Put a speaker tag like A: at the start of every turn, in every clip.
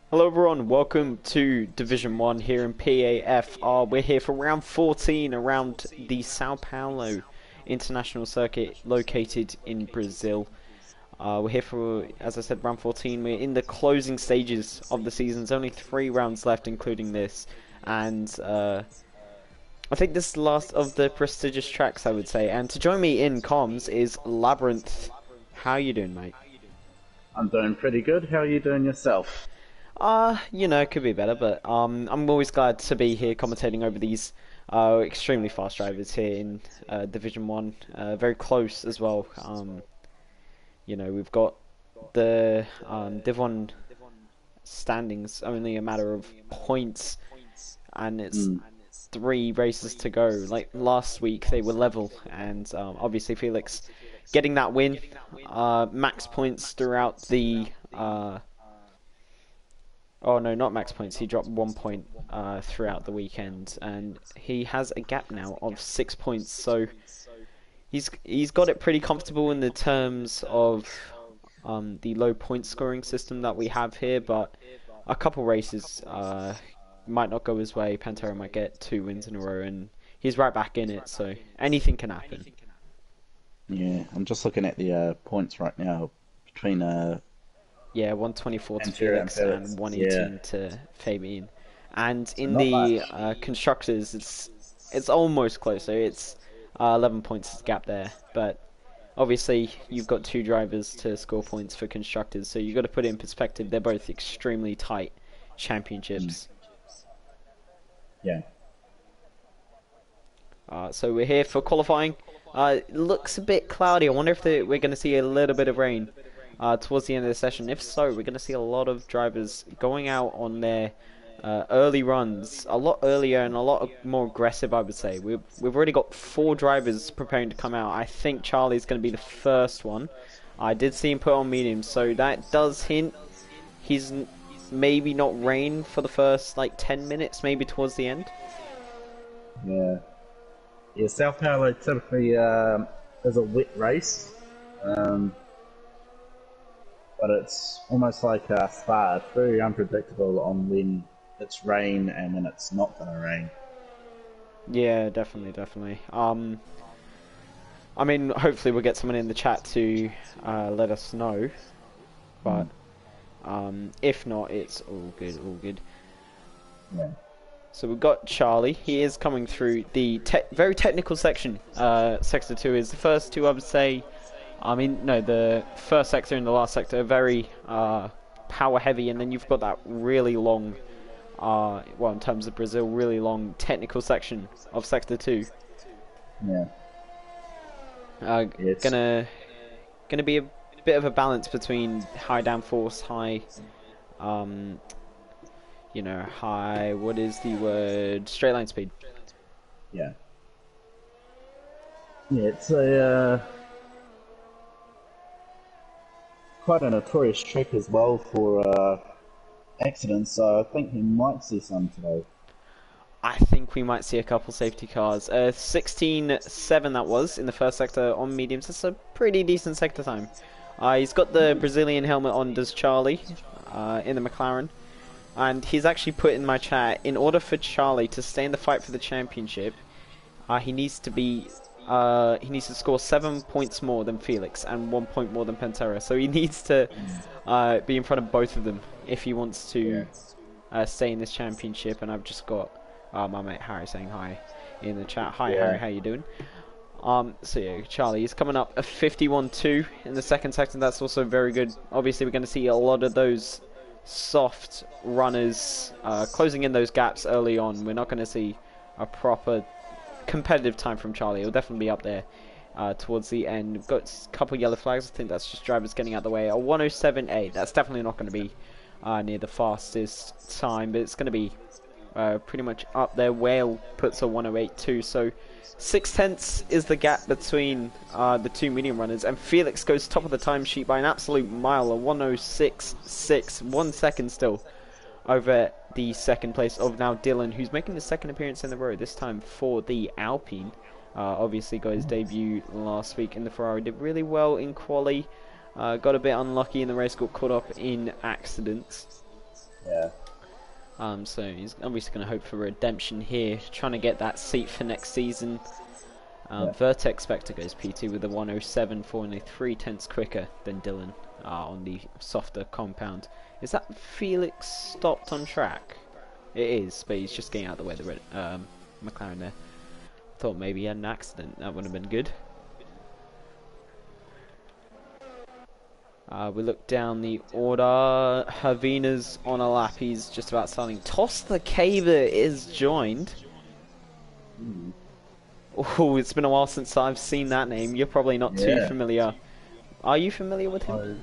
A: Hello everyone, welcome to Division 1 here in PAFR. We're here for round 14 around the Sao Paulo International Circuit located in Brazil. We're here for, as I said, round 14. We're in the closing stages of the season. There's only 3 rounds left, including this. And I think this is the last of the prestigious tracks, I would say. And to join me in comms is Labyrinth. How you doing, mate?
B: I'm doing pretty good. How are you doing yourself?
A: It could be better, but I'm always glad to be here commentating over these extremely fast drivers here in Division 1. Very close as well. We've got the Div 1 standings only a matter of points, and it's
B: Mm.
A: 3 races to go. Like last week, they were level, and obviously Felix getting that win, max points throughout the. Oh no, not max points. He dropped 1 point throughout the weekend, and he has a gap now of 6 points. So he's got it pretty comfortable in the terms of the low point scoring system that we have here. But a couple races might not go his way. Pantera might get 2 wins in a row, and he's right back in it. So anything can happen.
B: Yeah, I'm just looking at the points right now between
A: Yeah, 124 to
B: Pantera and
A: Felix
B: Felix.
A: and
B: Yeah,
A: 118 to Fabian. And in
B: not
A: the
B: much.
A: constructors, it's almost closer. It's 11 points gap there, but obviously you've got 2 drivers to score points for constructors, so you've got to put it in perspective. They're both extremely tight
B: Mm.
A: championships.
B: Yeah.
A: So we're here for qualifying. It looks a bit cloudy. I wonder if we're going to see a little bit of rain towards the end of the session. If so, we're going to see a lot of drivers going out on their early runs, a lot earlier and a lot more aggressive, I would say. We've already got 4 drivers preparing to come out. I think Charlie's going to be the first one. I did see him put on medium, so that does hint he's maybe not rain for the first like 10 minutes, maybe towards the end.
B: Yeah. Yeah, Sao Paulo typically is a wet race, um, but it's almost like a spa. It's very unpredictable on when it's rain and when it's not going to rain.
A: Yeah, definitely, definitely. I mean, hopefully we'll get someone in the chat to let us know, but
B: Mm.
A: if not, it's all good, all good.
B: Yeah.
A: So we've got Charlie. He is coming through the very technical section. Sector 2 is the first 2, I would say. I mean, no, the first sector and the last sector are very power heavy, and then you've got that really long, well, in terms of Brazil, really long technical section of Sector 2.
B: Yeah. It's
A: Gonna be a bit of a balance between high downforce, high, um, high. What is the word? Straight line speed.
B: yeah. Yeah, it's a quite a notorious trick as well for accidents, so I think we might see some today.
A: I think we might see a couple safety cars. 16.7 that was in the first sector on mediums. That's a pretty decent sector time. He's got the Brazilian helmet on, does Charlie, in the McLaren. And he's actually put in my chat, in order for Charlie to stay in the fight for the championship, he needs to score 7 points more than Felix and 1 point more than Pantera. So he needs to be in front of both of them if he wants
B: Yeah.
A: to stay in this championship. And I've just got my mate Harry saying hi in the chat. Hi Harry,
B: Yeah.
A: how you doing? So yeah, Charlie is coming up a 51-2 in the second sector. That's also very good. Obviously, we're going to see a lot of those soft runners closing in those gaps early on. We're not going to see a proper competitive time from Charlie. He'll definitely be up there towards the end. We've got a couple yellow flags. I think that's just drivers getting out of the way. A 107.8. That's definitely not going to be near the fastest time, but it's going to be pretty much up there. Whale puts a 108.2. So 6/10 is the gap between the 2 medium runners, and Felix goes top of the timesheet by an absolute mile, a 106.6, 1 second still over the second place of now Dylan, who's making his second appearance in the row, this time for the Alpine. Obviously got his debut last week in the Ferrari, did really well in quali, got a bit unlucky in the race, got caught up in accidents.
B: Yeah.
A: So he's obviously going to hope for redemption here, trying to get that seat for next season.
B: Yeah.
A: Vertex Spectre goes P2 with a 107.4, only 3/10 quicker than Dylan on the softer compound. Is that Felix stopped on track? It is, but he's just getting out of the way of the McLaren there. Thought maybe he had an accident, that would have been good. We look down the order. Havina's on a lap, he's just about starting. Toss the Caber is joined. Oh, it's been a while since I've seen that name. You're probably not too familiar. Are you familiar with him?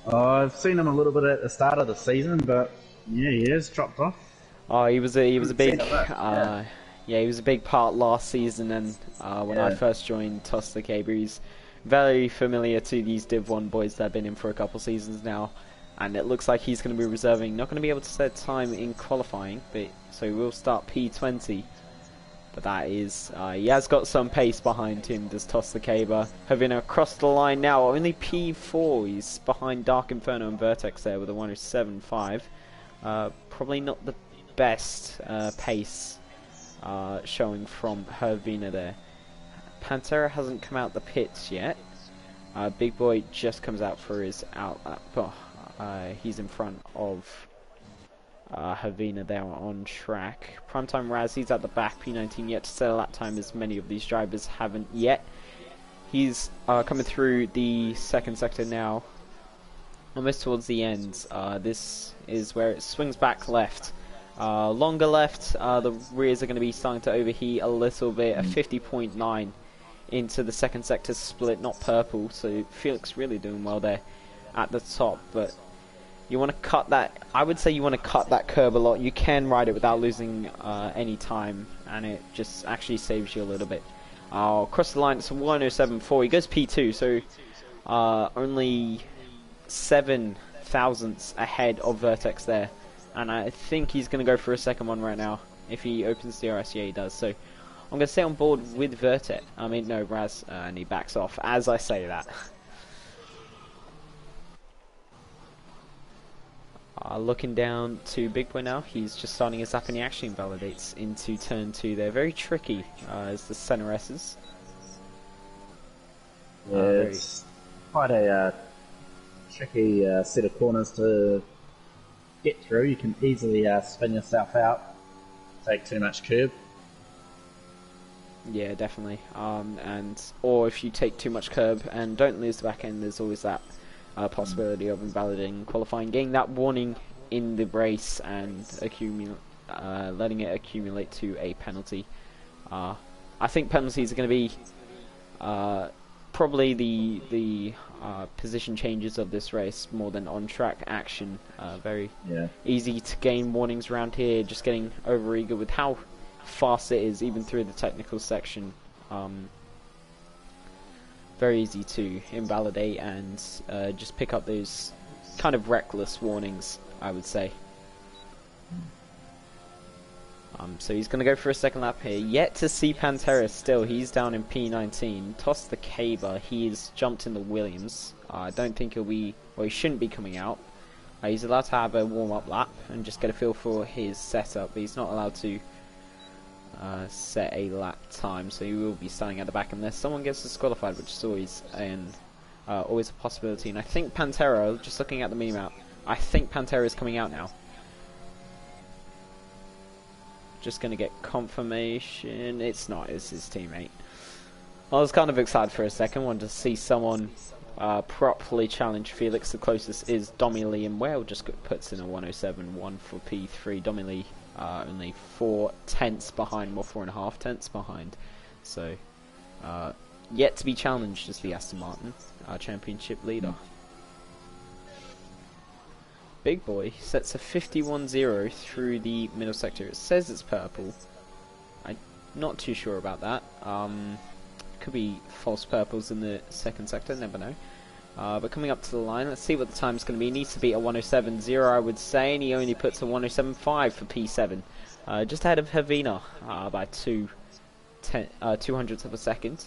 B: I've seen him a little bit at the start of the season, but yeah, he has dropped off.
A: Oh, he was a big yeah, he was a big part last season, and when I first joined Toss the Caber, he's very familiar to these Div 1 boys that have been in for a couple seasons now, and it looks like he's going to be reserving, not going to be able to set time in qualifying, but so he will start P20. But that is, he has got some pace behind him, does Toss the Caber. Havina across the line now, only P4, he's behind Dark Inferno and Vertex there with a 107.5. Probably not the best pace showing from Havina there. Pantera hasn't come out the pits yet. Big Boy just comes out for his outlap. He's in front of Havina there on track. Primetime Raz, he's at the back. P19 yet to set a lap time, as many of these drivers haven't yet. He's coming through the second sector now, almost towards the end. This is where it swings back left. Longer left, the rears are going to be starting to overheat a little bit. A 50.9 into the second sector split, not purple, so Felix really doing well there at the top, but you want to cut that, I would say you want to cut that curb a lot. You can ride it without losing any time, and it just actually saves you a little bit. Across the line, it's a 107.4, he goes P2, so only 7 thousandths ahead of Vertex there, and I think he's going to go for a second one right now, if he opens the RS. Yeah, he does, so I'm going to stay on board with Vertex, Raz, and he backs off as I say that. Looking down to Big Boy now, he's just starting his lap and he actually invalidates into turn 2 there. Very tricky as the center S's.
B: Yeah, it's quite a tricky set of corners to get through. You can easily spin yourself out, take too much curb.
A: Yeah, definitely. Or if you take too much curb and don't lose the back end, there's always that possibility of invalidating qualifying, getting that warning in the race and letting it accumulate to a penalty. I think penalties are going to be probably the position changes of this race more than on-track action. Very easy to gain warnings around here, just getting over-eager with how fast it is, even through the technical section. Very easy to invalidate and just pick up those kind of reckless warnings, I would say. So he's going to go for a second lap here. Yet to see Pantera still. He's down in P19. Toss the Caber. He's jumped in the Williams. I don't think he'll be... Well, he shouldn't be coming out. He's allowed to have a warm-up lap and just get a feel for his setup. But he's not allowed to set a lap time, so he will be starting at the back unless someone gets disqualified, which is always a possibility. And I think Pantera, just looking at the mini-map, I think Pantera is coming out now. Just going to get confirmation. It's not, it's his teammate. I was kind of excited for a second, wanted to see someone properly challenge Felix. The closest is Domi Lee, and Whale just puts in a 107.1 for P3. Domi Lee only 4/10 behind, well 4.5 behind. So yet to be challenged as the Aston Martin championship leader. Big Boy sets a 51.0 through the middle sector. It says it's purple. I'm not too sure about that. Could be false purples in the second sector, never know. But coming up to the line, let's see what the time's going to be. He needs to be a 107.0, I would say, and he only puts a 107.5 for P7. Just ahead of Havina by 200ths of a second.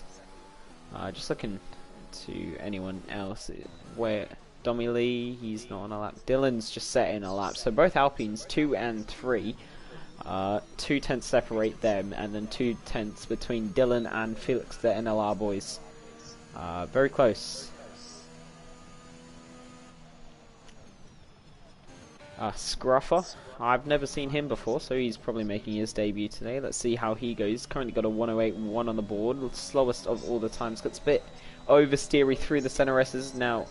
A: Just looking to anyone else, where Domi Lee, he's not on a lap. Dylan's just setting a lap. So both Alpines, 2 and 3. 2 tenths separate them, and then 2 tenths between Dylan and Felix, the NLR boys. Very close. Scruffer, I've never seen him before, so he's probably making his debut today. Let's see how he goes. Currently got a 108.1 on the board, the slowest of all the times. Got a bit oversteery through the center S's, now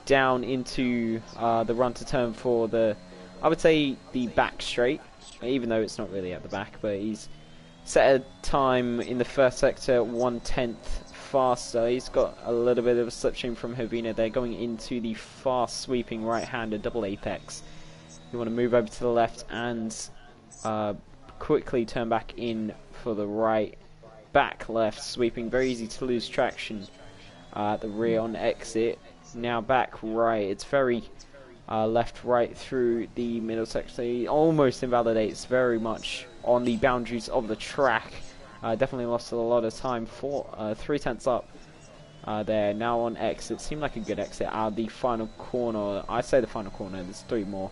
A: down into the run to turn for the, I would say, the back straight, even though it's not really at the back, but he's set a time in the first sector 1/10 faster. He's got a little bit of a slipstream from Havina there, going into the fast sweeping right-hander double apex. You want to move over to the left and quickly turn back in for the right, back left sweeping, very easy to lose traction at the rear on exit. Now back right, it's very left right through the middle section. He almost invalidates very much on the boundaries of the track. Definitely lost a lot of time for 3 tenths up there. Now on exit, seemed like a good exit out of the final corner. I say the final corner, there's 3 more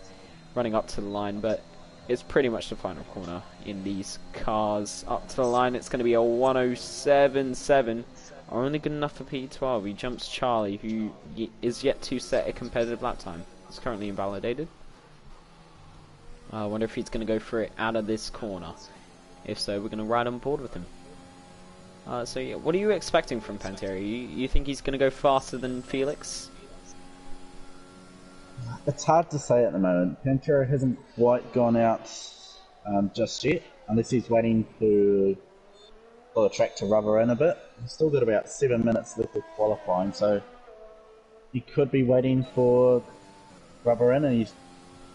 A: running up to the line, but it's pretty much the final corner in these cars. Up to the line, it's going to be a 107.7. Only good enough for P12. He jumps Charlie, who is yet to set a competitive lap time. He's currently invalidated. I wonder if he's going to go for it out of this corner. If so, we're going to ride on board with him. So yeah, what are you expecting from Pantera? You think he's going to go faster than Felix?
B: It's hard to say at the moment. Pantera hasn't quite gone out just yet, unless he's waiting for the track to rubber in a bit. He's still got about 7 minutes left of qualifying, so he could be waiting for rubber in, and he's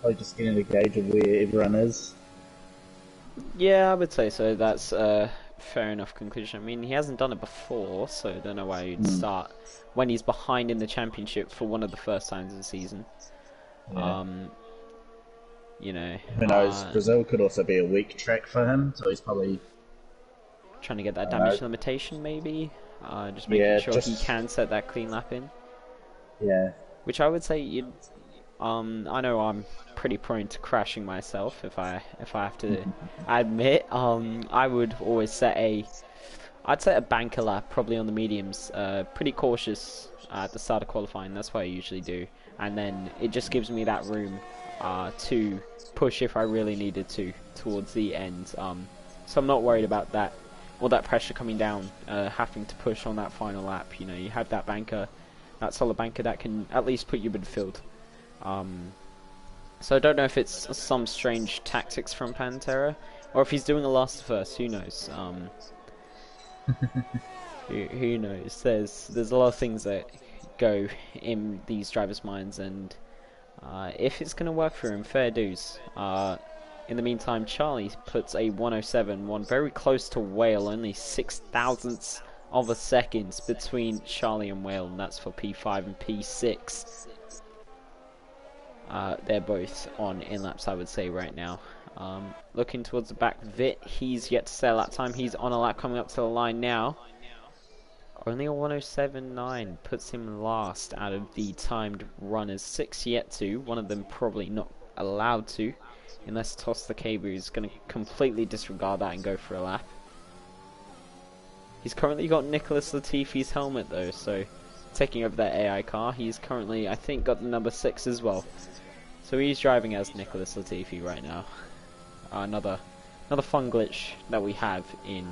B: probably just getting a gauge of where everyone is.
A: Yeah, I would say so. That's a fair enough conclusion. I mean, he hasn't done it before, so I don't know why you'd start when he's behind in the championship for one of the first times of the season.
B: Yeah.
A: You know,
B: who knows? Brazil could also be a weak track for him, so he's probably
A: trying to get that damage limitation, maybe. Just making sure he can set that clean lap in.
B: Yeah.
A: Which I would say I know I'm pretty prone to crashing myself, if I have to admit. I would always set I'd set a banker lap, probably on the mediums. Pretty cautious at the start of qualifying. That's what I usually do, and then it just gives me that room to push if I really needed to towards the end. So I'm not worried about that, all that pressure coming down, having to push on that final lap. You know, you have that banker, that solid banker that can at least put you midfield. So I don't know if it's some strange tactics from Pantera, or if he's doing a last first. Who knows? Who knows? There's a lot of things that go in these drivers' minds, and if it's going to work for him, fair dues. In the meantime, Charlie puts a 107.1, very close to Whale, only 0.006 of a second between Charlie and Whale, and that's for P5 and P6. They're both on in-laps, I would say, right now. Looking towards the back, Vit, he's yet to set a lap time. He's on a lap coming up to the line now. Only a 107.9 puts him last out of the timed runners. 6 yet to. One of them probably not allowed to, unless Toss the Cable is going to completely disregard that and go for a lap. He's currently got Nicholas Latifi's helmet though, so taking over that AI car. He's currently, I think, got the number 6 as well. So he's driving as Nicholas Latifi right now. Another fun glitch that we have in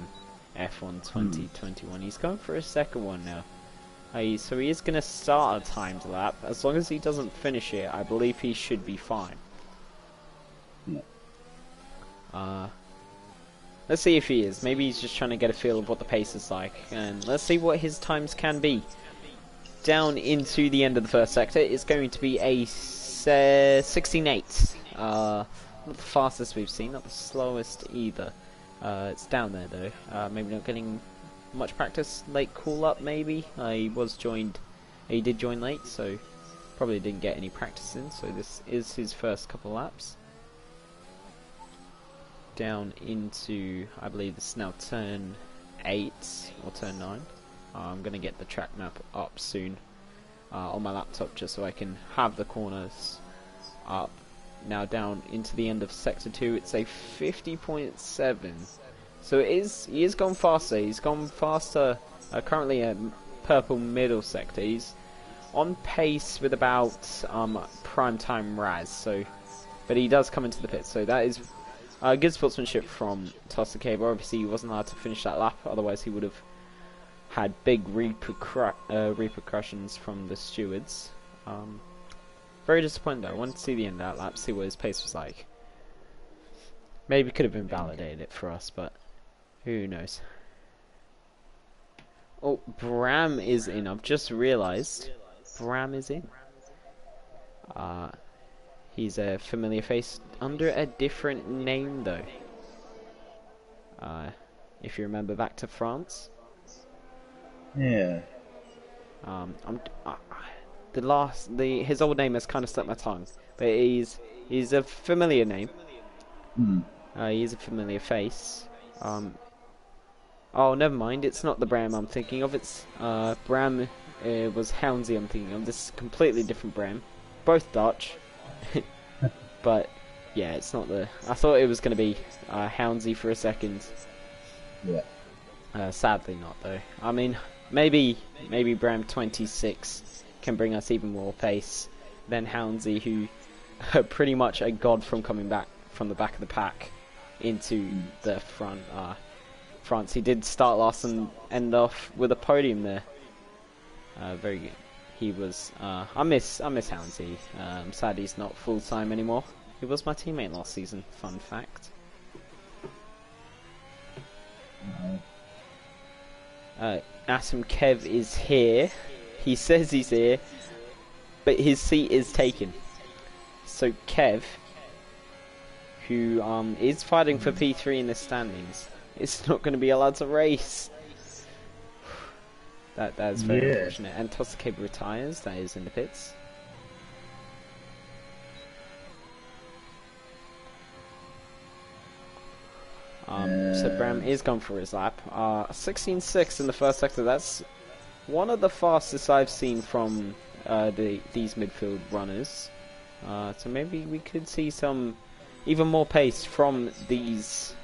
A: F1 2021. He's going for a second one now. So he is going to start a timed lap. As long as he doesn't finish it, I believe he should be fine. Let's see if he is. Maybe he's just trying to get a feel of what the pace is like. And let's see what his times can be. Down into the end of the first sector, it's going to be a 16.8. Not the fastest we've seen, not the slowest either. It's down there though. Maybe not getting much practice. Late call up maybe. He did join late, so probably didn't get any practice in. So this is his first couple laps. Down into, I believe this is now turn 8 or turn 9. I'm gonna get the track map up soon. on my laptop just so I can have the corners up. Now down into the end of sector 2, it's a 50.7. So he is gone faster. He's gone faster currently at purple middle sector. He's on pace with about prime time Raz. So, but he does come into the pit. So that is good sportsmanship from Toss the Cable. Obviously he wasn't allowed to finish that lap, otherwise he would have had big repercussions from the stewards. Very disappointed though. I wanted to see the end of that lap, see what his pace was like. Maybe could have invalidated it for us, but who knows. Oh, Bram is in. I've just realised Bram is in. He's a familiar face under a different name though. If you remember back to France.
B: Yeah.
A: His old name has kind of slipped my tongue, but he's a familiar name. He's a familiar face. Oh, never mind. It's not the Bram I'm thinking of. It's Bram was Houndsy I'm thinking of. This is a completely different Bram. Both Dutch, but yeah, it's not the. I thought it was going to be Houndsy for a second.
B: Yeah.
A: Sadly not though. I mean, maybe Bram 26 can bring us even more pace than Houndsy, who pretty much a god from coming back from the back of the pack into the front. France. He did start last and end off with a podium there. Very good. He was. I miss Houndsy. Sad he's not full time anymore. He was my teammate last season. Fun fact. Atom Kev is here. He says he's here, but his seat is taken. So Kev, who is fighting for P3 in the standings, is not going to be allowed to race. That is very unfortunate. And Toss the Cable retires. That is in the pits. So Bram is gone for his lap. 16.6 in the first sector. That's one of the fastest I've seen from these midfield runners. So maybe we could see some even more pace from these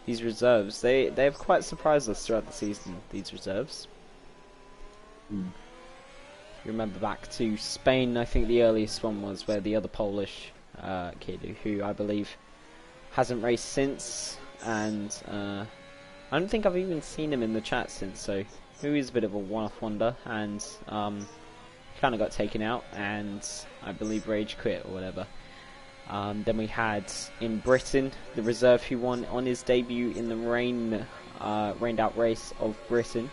A: reserves. They have quite surprised us throughout the season, these reserves. If you remember back to Spain, I think the earliest one was where the other Polish kid, who I believe hasn't raced since, and I don't think I've even seen him in the chat since, so who is a bit of a one-off wonder, and kind of got taken out, and I believe rage quit or whatever. Then we had in Britain the reserve who won on his debut in the rained out race of Britain,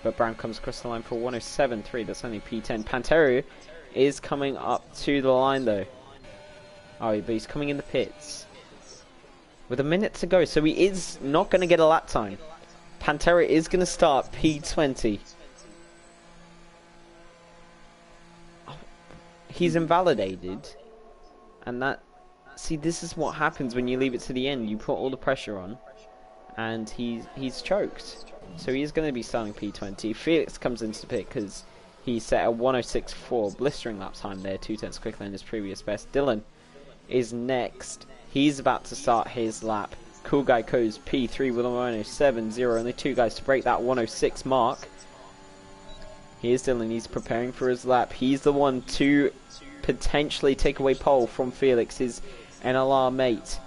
A: but Brown comes across the line for 107.3. That's only P10. Pantero is coming up to the line though. Oh, but he's coming in the pits with a minute to go, so he is not going to get a lap time. Pantera is going to start P20. Oh, he's invalidated. And that... See, this is what happens when you leave it to the end. You put all the pressure on. And he's choked. So he is going to be starting P20. Felix comes into the pit because he set a 106.4 blistering lap time there. 2/10 quicker than his previous best. Dylan is next. He's about to start his lap. Cool Guy goes P3 with a 107.0. Only two guys to break that 106 mark. Here's Dylan. He's preparing for his lap. He's the one to potentially take away pole from Felix's NLR mate.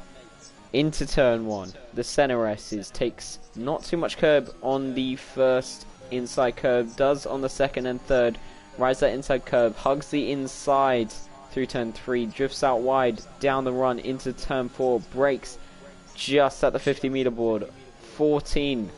A: Into turn 1. The center S's takes not too much curb on the first inside curve. Does on the second and third. Rides that inside curve. Hugs the inside through turn 3, drifts out wide, down the run into turn 4, brakes just at the 50-meter board, 14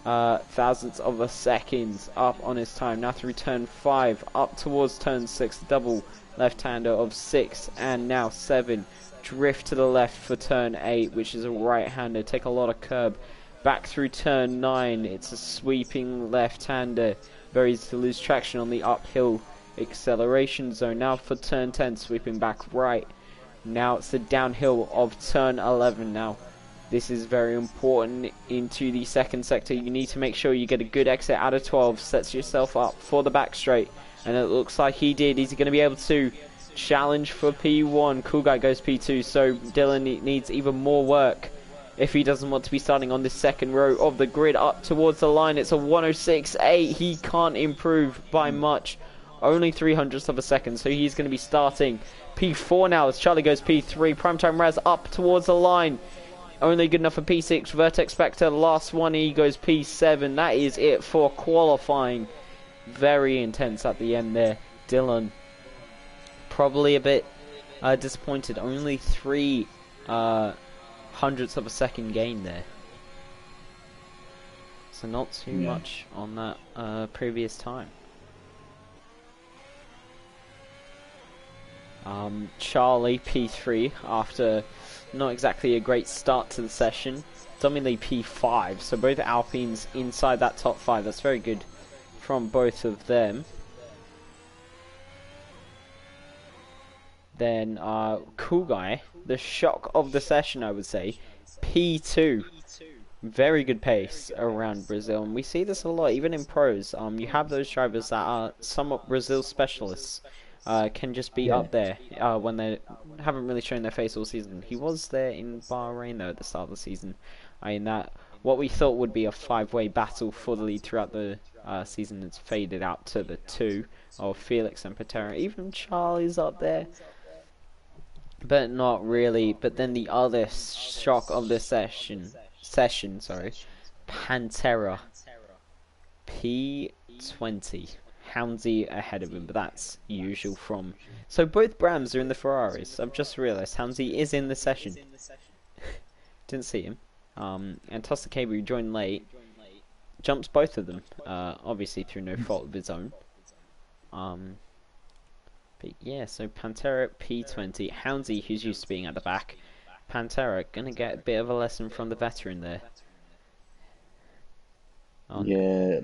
A: thousandths of a second up on his time. Now through turn 5, up towards turn 6, double left-hander of 6, and now 7, drift to the left for turn 8, which is a right-hander, take a lot of curb, back through turn 9, it's a sweeping left-hander, very easy to lose traction on the uphill acceleration zone. Now for turn 10, sweeping back right. Now it's the downhill of turn 11. Now This is very important into the second sector. You need to make sure you get a good exit out of 12. Sets yourself up for the back straight. And it looks like he did. He's going to be able to challenge for P1. Cool Guy goes P2. So Dylan needs even more work if he doesn't want to be starting on this second row of the grid up towards the line. It's a 106.8. He can't improve by much. Only 300ths of a second. So he's going to be starting P4 now as Charlie goes P3. Primetime Raz up towards the line. Only good enough for P6. Vertex Spectre, last one, he goes P7. That is it for qualifying. Very intense at the end there. Dylan, probably a bit disappointed. Only 3 hundredths of a second gain there. So not too much on that previous time. Charlie, P3, after not exactly a great start to the session. Dominantly P5, so both Alpines inside that top 5. That's very good from both of them. Then Cool Guy, the shock of the session, I would say, P2. Very good pace around Brazil, and we see this a lot, even in pros. You have those drivers that are somewhat Brazil specialists. Can just be up there when they haven't really shown their face all season. He was there in Bahrain though at the start of the season. In that what we thought would be a 5-way battle for the lead throughout the season has faded out to the 2 of Felix and Patera. Even Charlie's up there, but not really. But then the other shock of the session, Pantera, P20. Houndsy ahead of him, but that's usual from... So both Brams are in the Ferraris. I've just realised Houndsy is in the session. Didn't see him. And Tosakabu joined late. Jumps both of them, obviously through no fault of his own. But yeah, so Pantera P20. Houndsy, who's used to being at the back. Pantera, gonna get a bit of a lesson from the veteran there.
B: Yeah,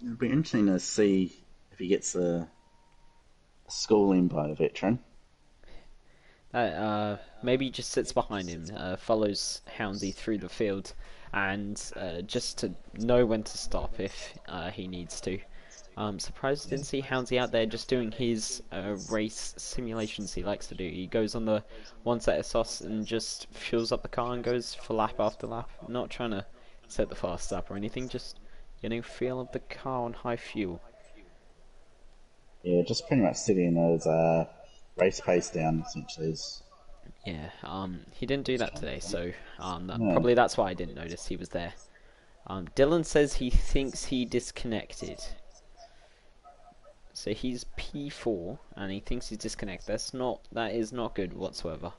B: it'll be interesting to see if he gets a schooling by a veteran.
A: Maybe he just sits behind him, follows Houndsy through the field, and just to know when to stop if he needs to. Surprised I didn't see Houndsy out there just doing his race simulations he likes to do. He goes on the one set of sauce and just fuels up the car and goes for lap after lap. Not trying to set the fast up or anything, just getting feel of the car on high fuel.
B: Yeah, just pretty much sitting his race pace down, essentially.
A: Yeah, he didn't do that today, so probably that's why I didn't notice he was there. Dylan says he thinks he disconnected. So he's P4, and he thinks he's disconnected. That is not good whatsoever.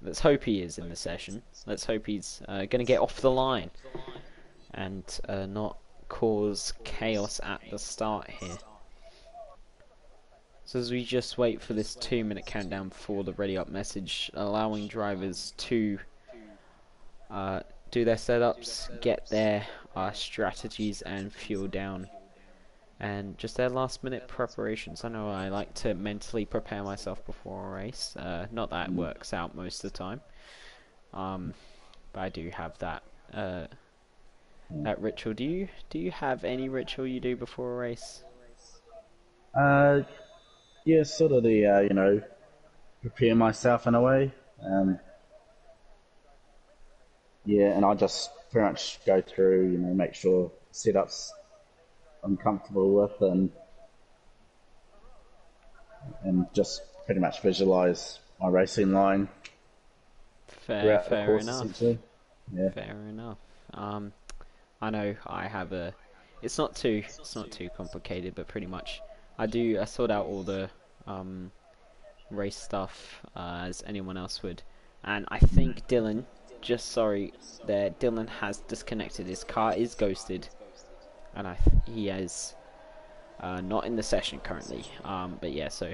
A: Let's hope he is in the session. Let's hope he's going to get off the line and not cause chaos at the start here. So as we just wait for this 2-minute countdown for the ready up message, allowing drivers to do their setups, get their strategies and fuel down, and just their last minute preparations. I know I like to mentally prepare myself before a race, not that it works out most of the time, but I do have that that ritual. Do you have any ritual you do before a race?
B: Yeah, sort of the prepare myself in a way. Yeah, and I just pretty much go through, make sure setups I'm comfortable with, and just pretty much visualize my racing line.
A: Fair enough.
B: Yeah.
A: Fair enough. I know I have a. It's not too complicated, but pretty much I sort out all the race stuff as anyone else would, and I think Dylan. Dylan has disconnected. His car is ghosted, and he is not in the session currently. But yeah, so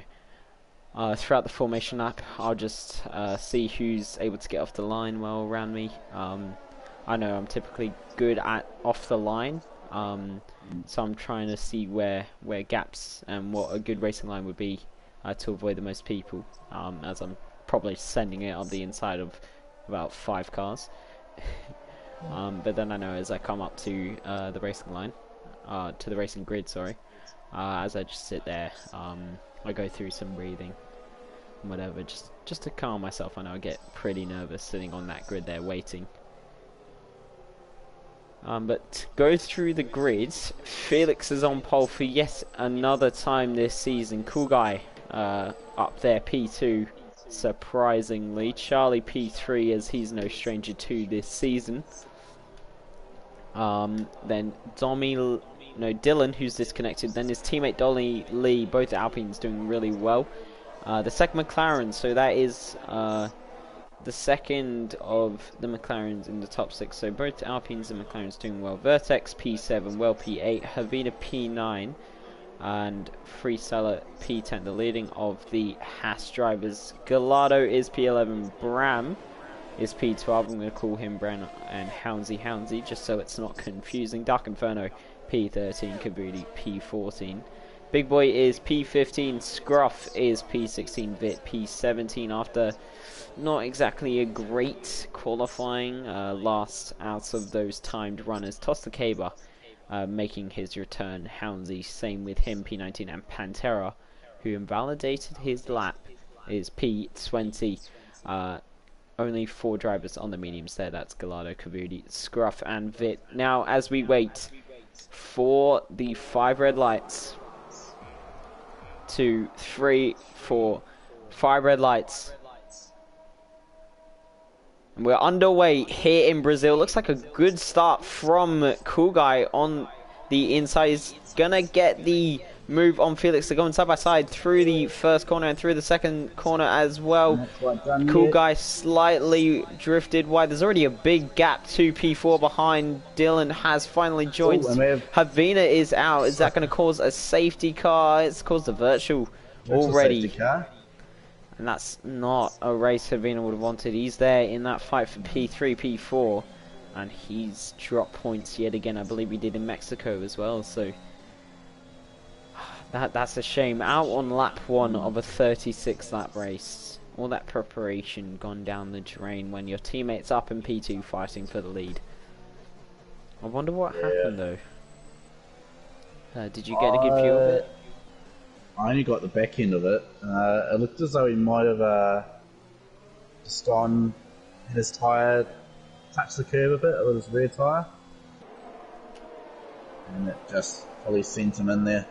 A: throughout the formation lap, I'll just see who's able to get off the line well around me. I know I'm typically good at off the line, so I'm trying to see where gaps and what a good racing line would be to avoid the most people, as I'm probably sending it on the inside of about 5 cars. But then I know as I come up to the racing line, to the racing grid, sorry, as I just sit there, I go through some breathing, whatever, just to calm myself. I know I get pretty nervous sitting on that grid there waiting. But go through the grids. Felix is on pole for yet another time this season. Cool Guy up there, P2, surprisingly. Charlie P3, as he's no stranger to this season. Then Dylan, who's disconnected. Then his teammate Dolly Lee, both Alpines doing really well. The second McLaren, so that is the second of the McLarens in the top 6. So both Alpines and McLarens doing well. Vertex P7, well P8, Havina P9, and Freeseller P10. The leading of the Haas drivers. Gallardo is P11, Bram is P12. I'm going to call him Bran and Houndsy just so it's not confusing. Dark Inferno P13, Kabudi P14. Big Boy is P15, Scruff is P16, Vit P17 after not exactly a great qualifying. Last out of those timed runners. Tostakaba making his return. Houndsy, same with him, P19, and Pantera, who invalidated his lap, is P20. Only 4 drivers on the mediums there. That's Gallardo, Kabudi, Scruff, and Vit. Now, as we wait for the 5 red lights, 2, 3, 4, 5 red lights. And we're underway here in Brazil. Looks like a good start from Cool Guy on the inside. He's gonna get the move on Felix. They're going side by side through the first corner and through the second corner as well. Cool Guy slightly drifted wide. There's already a big gap to P4 behind. Dylan has finally joined. Havina is out. Is that going to cause a safety car? It's caused a virtual already. And that's not a race Havina would have wanted. He's there in that fight for P3, P4. And he's dropped points yet again. I believe he did in Mexico as well. So that's a shame. Out on lap 1 of a 36 lap race. All that preparation gone down the drain when your teammate's up in P2 fighting for the lead. I wonder what happened though. Did you get a good view of it?
B: I only got the back end of it. It looked as though he might have just gone, his tyre touched the curb a bit with his rear tyre. And it just probably sent him in there.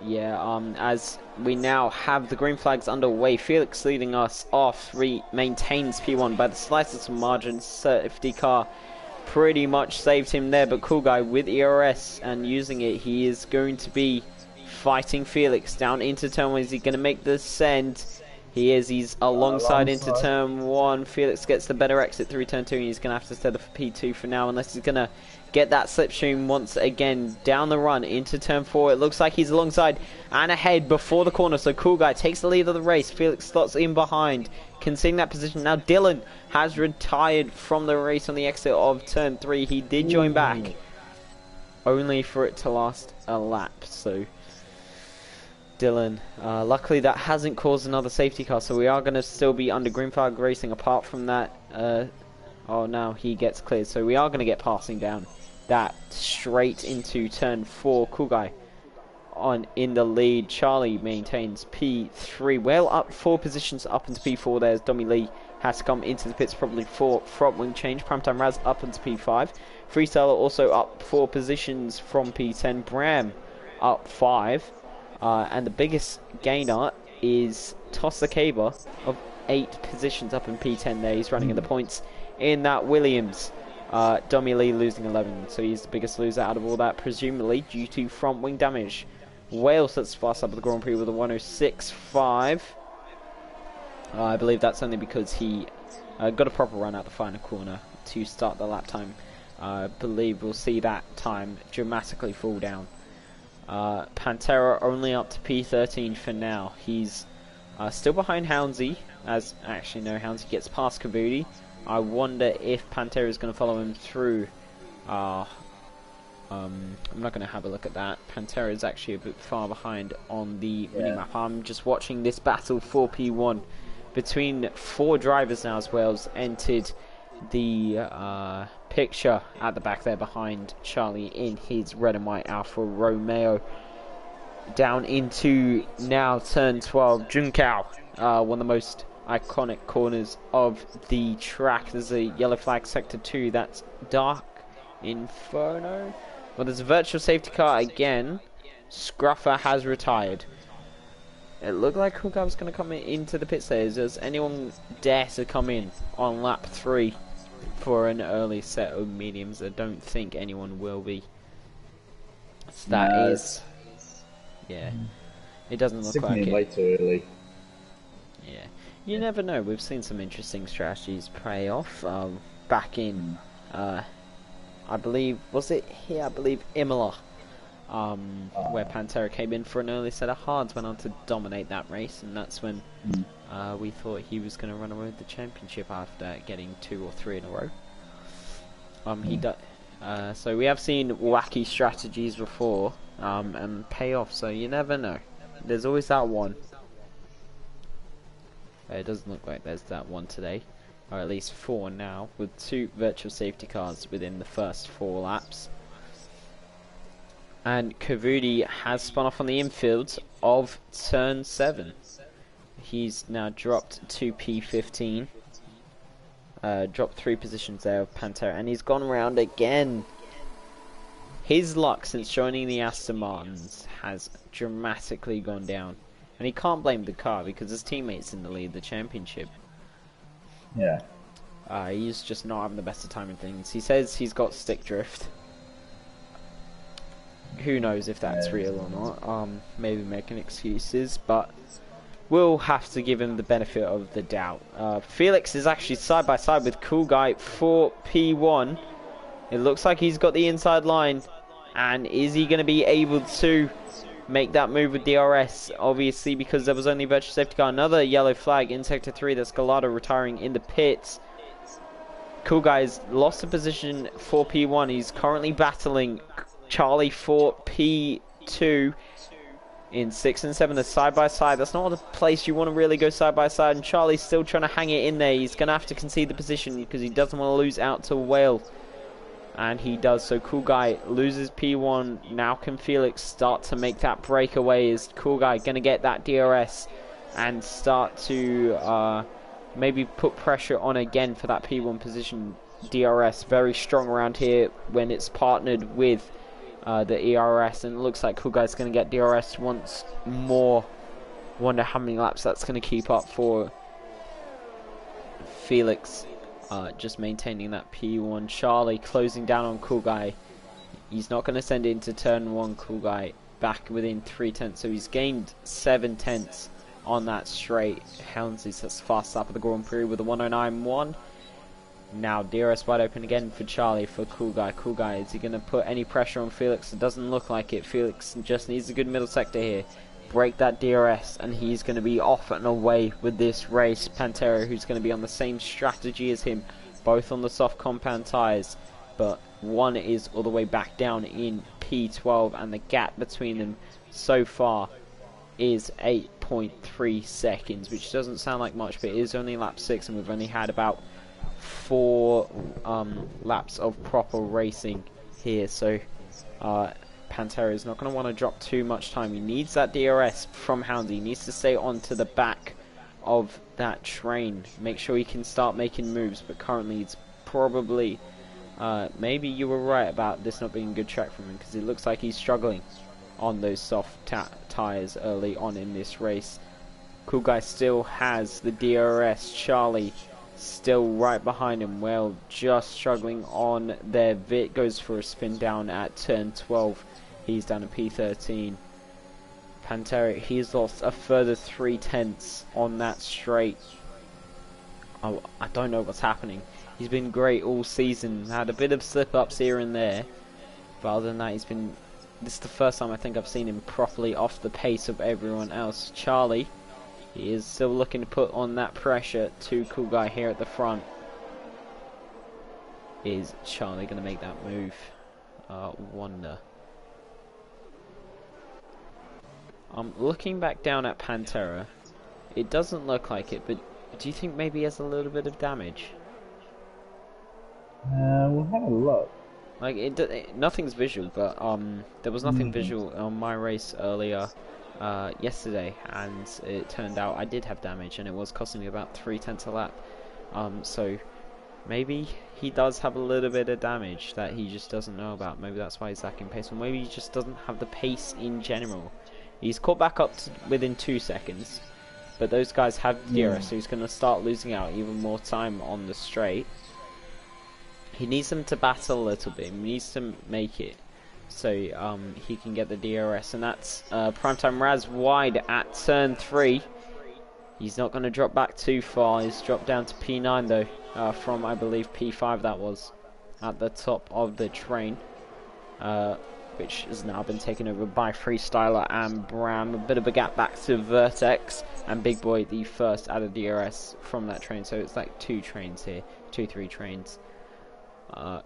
A: Yeah, as we now have the green flags underway, Felix leading us off, maintains P1 by the slightest margin. Safety car pretty much saved him there, but Cool Guy with ERS and using it, he is going to be fighting Felix down into turn 1. Is he going to make the send? He is. He's alongside into turn 1. Felix gets the better exit through turn 2, and he's going to have to settle for P2 for now, unless he's going to get that slipstream once again down the run into turn 4. It looks like he's alongside and ahead before the corner, so Cool Guy takes the lead of the race. Felix slots in behind, conceding that position. Now Dylan has retired from the race on the exit of turn 3. He did join back, only for it to last a lap. So Dylan, luckily that hasn't caused another safety car, so we are going to still be under green flag racing apart from that. Oh, now he gets cleared, so we are going to get passing down that straight into turn 4. Cool Guy on in the lead. Charlie maintains P3, well up 4 positions up into P4. There's Domi Lee has to come into the pits probably for front wing change. Primetime Raz up into P5. Freestyler also up 4 positions from P10. Bram up 5. And the biggest gainer is Tosakaba of 8 positions up in P10 there. He's running in the points in that Williams. Domi Lee losing 11, so he's the biggest loser out of all that, presumably due to front wing damage. Wales sets fast up at the Grand Prix with a 106.5. I believe that's only because he got a proper run out the final corner to start the lap time. I believe we'll see that time dramatically fall down. Pantera only up to P13 for now. He's still behind Houndsy, as actually no, Houndsy gets past Kabudi. I wonder if Pantera is going to follow him through. I'm not going to have a look at that. Pantera is actually a bit far behind on the minimap. I'm just watching this battle for P1 between 4 drivers now as well has entered the picture at the back there behind Charlie in his red and white Alfa Romeo. Down into now turn 12, Junkao, one of the most iconic corners of the track. There's a yellow flag sector 2, that's Dark Inferno. Well, there's a virtual safety car again. Scruffer has retired. It looked like Kuka was going to come into the pit there. Does anyone dare to come in on lap 3 for an early set of mediums? I don't think anyone will be. So that is... Yeah, it doesn't look like it.
B: Way too early.
A: Yeah, you never know. We've seen some interesting strategies pay off. Back in, I believe, was it here? I believe Imola, where Pantera came in for an early set of hards, went on to dominate that race, and that's when we thought he was going to run away with the championship after getting 2 or 3 in a row. So we have seen wacky strategies before. And pay off, so you never know. There's always that one. It doesn't look like there's that one today, or at least 4 now, with 2 virtual safety cars within the first 4 laps. And Kavudi has spun off on the infield of turn 7. He's now dropped to P15. Dropped 3 positions there of Pantera, and he's gone round again. His luck since joining the Aston Martins has dramatically gone down. And he can't blame the car because his teammates in the lead the championship.
B: Yeah.
A: He's just not having the best of timing things. He says he's got stick drift. Who knows if that's real or not. Maybe making excuses, but we'll have to give him the benefit of the doubt. Felix is actually side by side with Cool Guy for P1. It looks like he's got the inside line. And is he going to be able to make that move with DRS? Obviously, because there was only virtual safety car. Another yellow flag in sector 3. That's Gallardo retiring in the pits. Cool Guy's lost a position for P1. He's currently battling Charlie for P2. In 6 and 7, they're side by side. That's not the place you want to really go side by side. And Charlie's still trying to hang it in there. He's going to have to concede the position because he doesn't want to lose out to Whale. And he does, so Cool Guy loses P1. Now can Felix start to make that breakaway? Is Cool Guy going to get that DRS and start to maybe put pressure on again for that P1 position? DRS very strong around here when it's partnered with the ERS, and it looks like Cool Guy's going to get DRS once more. Wonder how many laps that's going to keep up for Felix. Just maintaining that P1. Charlie closing down on Cool Guy. He's not going to send it into turn 1. Cool Guy back within 3 tenths, so he's gained 7 tenths on that straight. Helmsley's that's fast up of the Grand Prix with a 109.1. Now DRS wide open again for Charlie for Cool Guy. Cool Guy, is he going to put any pressure on Felix? It doesn't look like it. Felix just needs a good middle sector here. Break that DRS, and he's going to be off and away with this race. Pantera, who's going to be on the same strategy as him, both on the soft compound tyres, but one is all the way back down in P12, and the gap between them so far is 8.3 seconds, which doesn't sound like much, but it is only lap 6, and we've only had about 4 laps of proper racing here, so Pantera is not going to want to drop too much time. He needs that DRS from Houndy. He needs to stay onto the back of that train. Make sure he can start making moves, but currently it's probably... maybe you were right about this not being a good track for him, because it looks like he's struggling on those soft tyres early on in this race. Cool Guy still has the DRS. Charlie still right behind him. Well, just struggling on there. Vit goes for a spin down at turn 12. He's down to P13. Pantera, he's lost a further 3 tenths on that straight. Oh, I don't know what's happening. He's been great all season. Had a bit of slip-ups here and there. But other than that, he's been... This is the first time I think I've seen him properly off the pace of everyone else. Charlie, he is still looking to put on that pressure to Cool Guy here at the front. Is Charlie going to make that move? Wonder. Looking back down at Pantera, it doesn't look like it, but Do you think maybe he has a little bit of damage?
B: We'll have a look.
A: Like nothing's visual, but there was nothing visual on my race earlier yesterday, and it turned out I did have damage, and it was costing me about 3/10 a lap. So maybe he does have a little bit of damage that he just doesn't know about. Maybe that's why he's lacking pace, or maybe he just doesn't have the pace in general. He's caught back up to within 2 seconds, but those guys have DRS, so he's going to start losing out even more time on the straight. He needs them to battle a little bit. He needs to make it so he can get the DRS, and that's Primetime Raz wide at turn 3. He's not going to drop back too far. He's dropped down to P9 though, from I believe P5 that was, at the top of the train, which has now been taken over by Freestyler and Bram. A bit of a gap back to Vertex and Big Boy, the first out of DRS from that train. So it's like 2 trains here, 2-3 trains.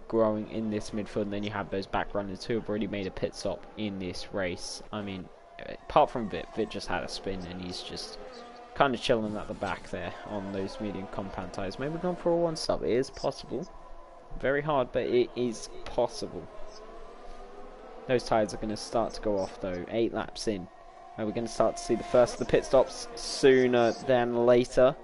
A: Growing in this midfield, and then you have those back runners who have already made a pit stop in this race. I mean, apart from Vit just had a spin, and he's just kind of chilling at the back there on those medium compound tyres. Maybe going for a 1-stop. It is possible. Very hard, but it is possible. Those tyres are going to start to go off though, 8 laps in. And we're going to start to see the first of the pit stops sooner than later.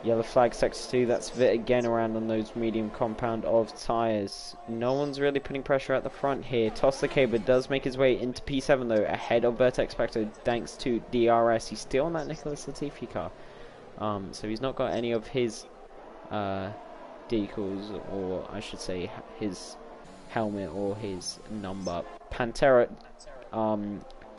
A: Yellow flag sector 2, that's Vit again around on those medium compound of tyres. No one's really putting pressure at the front here. Toss the Caber does make his way into P7 though, ahead of Vertex Spectre thanks to DRS. He's still on that Nicholas Latifi car. So he's not got any of his decals, or I should say his helmet or his number. Pantera,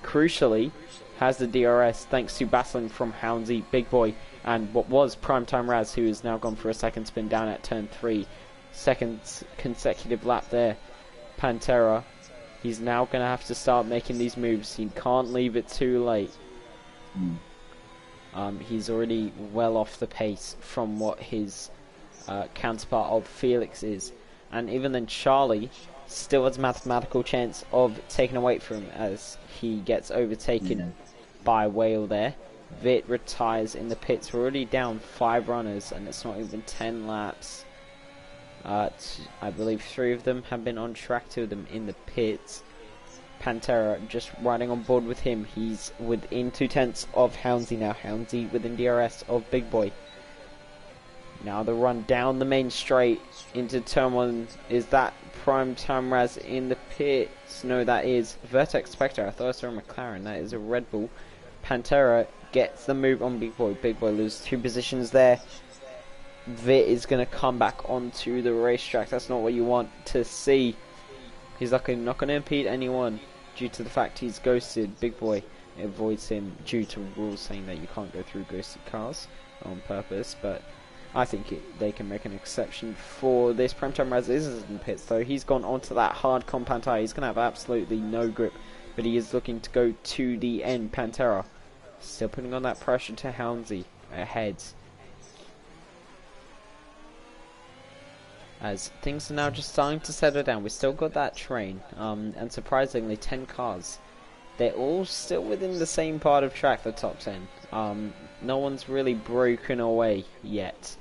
A: crucially, has the DRS thanks to battling from Houndsy, Big Boy, and what was Primetime Raz, who has now gone for a second spin down at turn 3. Second consecutive lap there. Pantera, he's now going to have to start making these moves. He can't leave it too late. He's already well off the pace from what his counterpart of Felix is. And even then, Charlie still has a mathematical chance of taking away from him as he gets overtaken by Whale there. Vit retires in the pits. We're already down 5 runners, and it's not even 10 laps. I believe 3 of them have been on track, 2 of them in the pits. Pantera just riding on board with him. He's within 2/10 of Houndsy now. Houndsy within DRS of Big Boy. Now the run down the main straight into turn 1. Is that Primetime Raz in the pits? No, that is Vertex Spectre. I thought I saw a McLaren. That is a Red Bull. Pantera gets the move on Big Boy. Big Boy loses 2 positions there. Vit is going to come back onto the racetrack. That's not what you want to see. He's not going to impede anyone due to the fact he's ghosted. Big Boy avoids him due to rules saying that you can't go through ghosted cars on purpose, but I think they can make an exception for this. Primetime Raz is in the pits though. He's gone onto that hard compound tyre. He's going to have absolutely no grip, but he is looking to go to the end. Pantera still putting on that pressure to Houndsy ahead. As things are now just starting to settle down. We've still got that train, and surprisingly 10 cars. They're all still within the same part of track, the top 10. No one's really broken away yet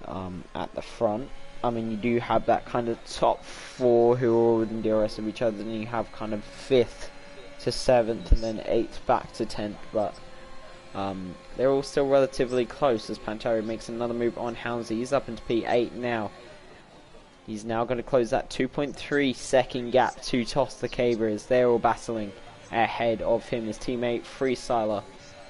A: at the front. I mean, you do have that kind of top 4 who are all within DRS of each other, and you have kind of 5th to 7th and then 8th back to 10th, but they're all still relatively close as Pantera makes another move on Houndsy. He's up into P8 now. He's now going to close that 2.3 second gap to Toss the Caber as they're all battling ahead of him. His teammate Freestyler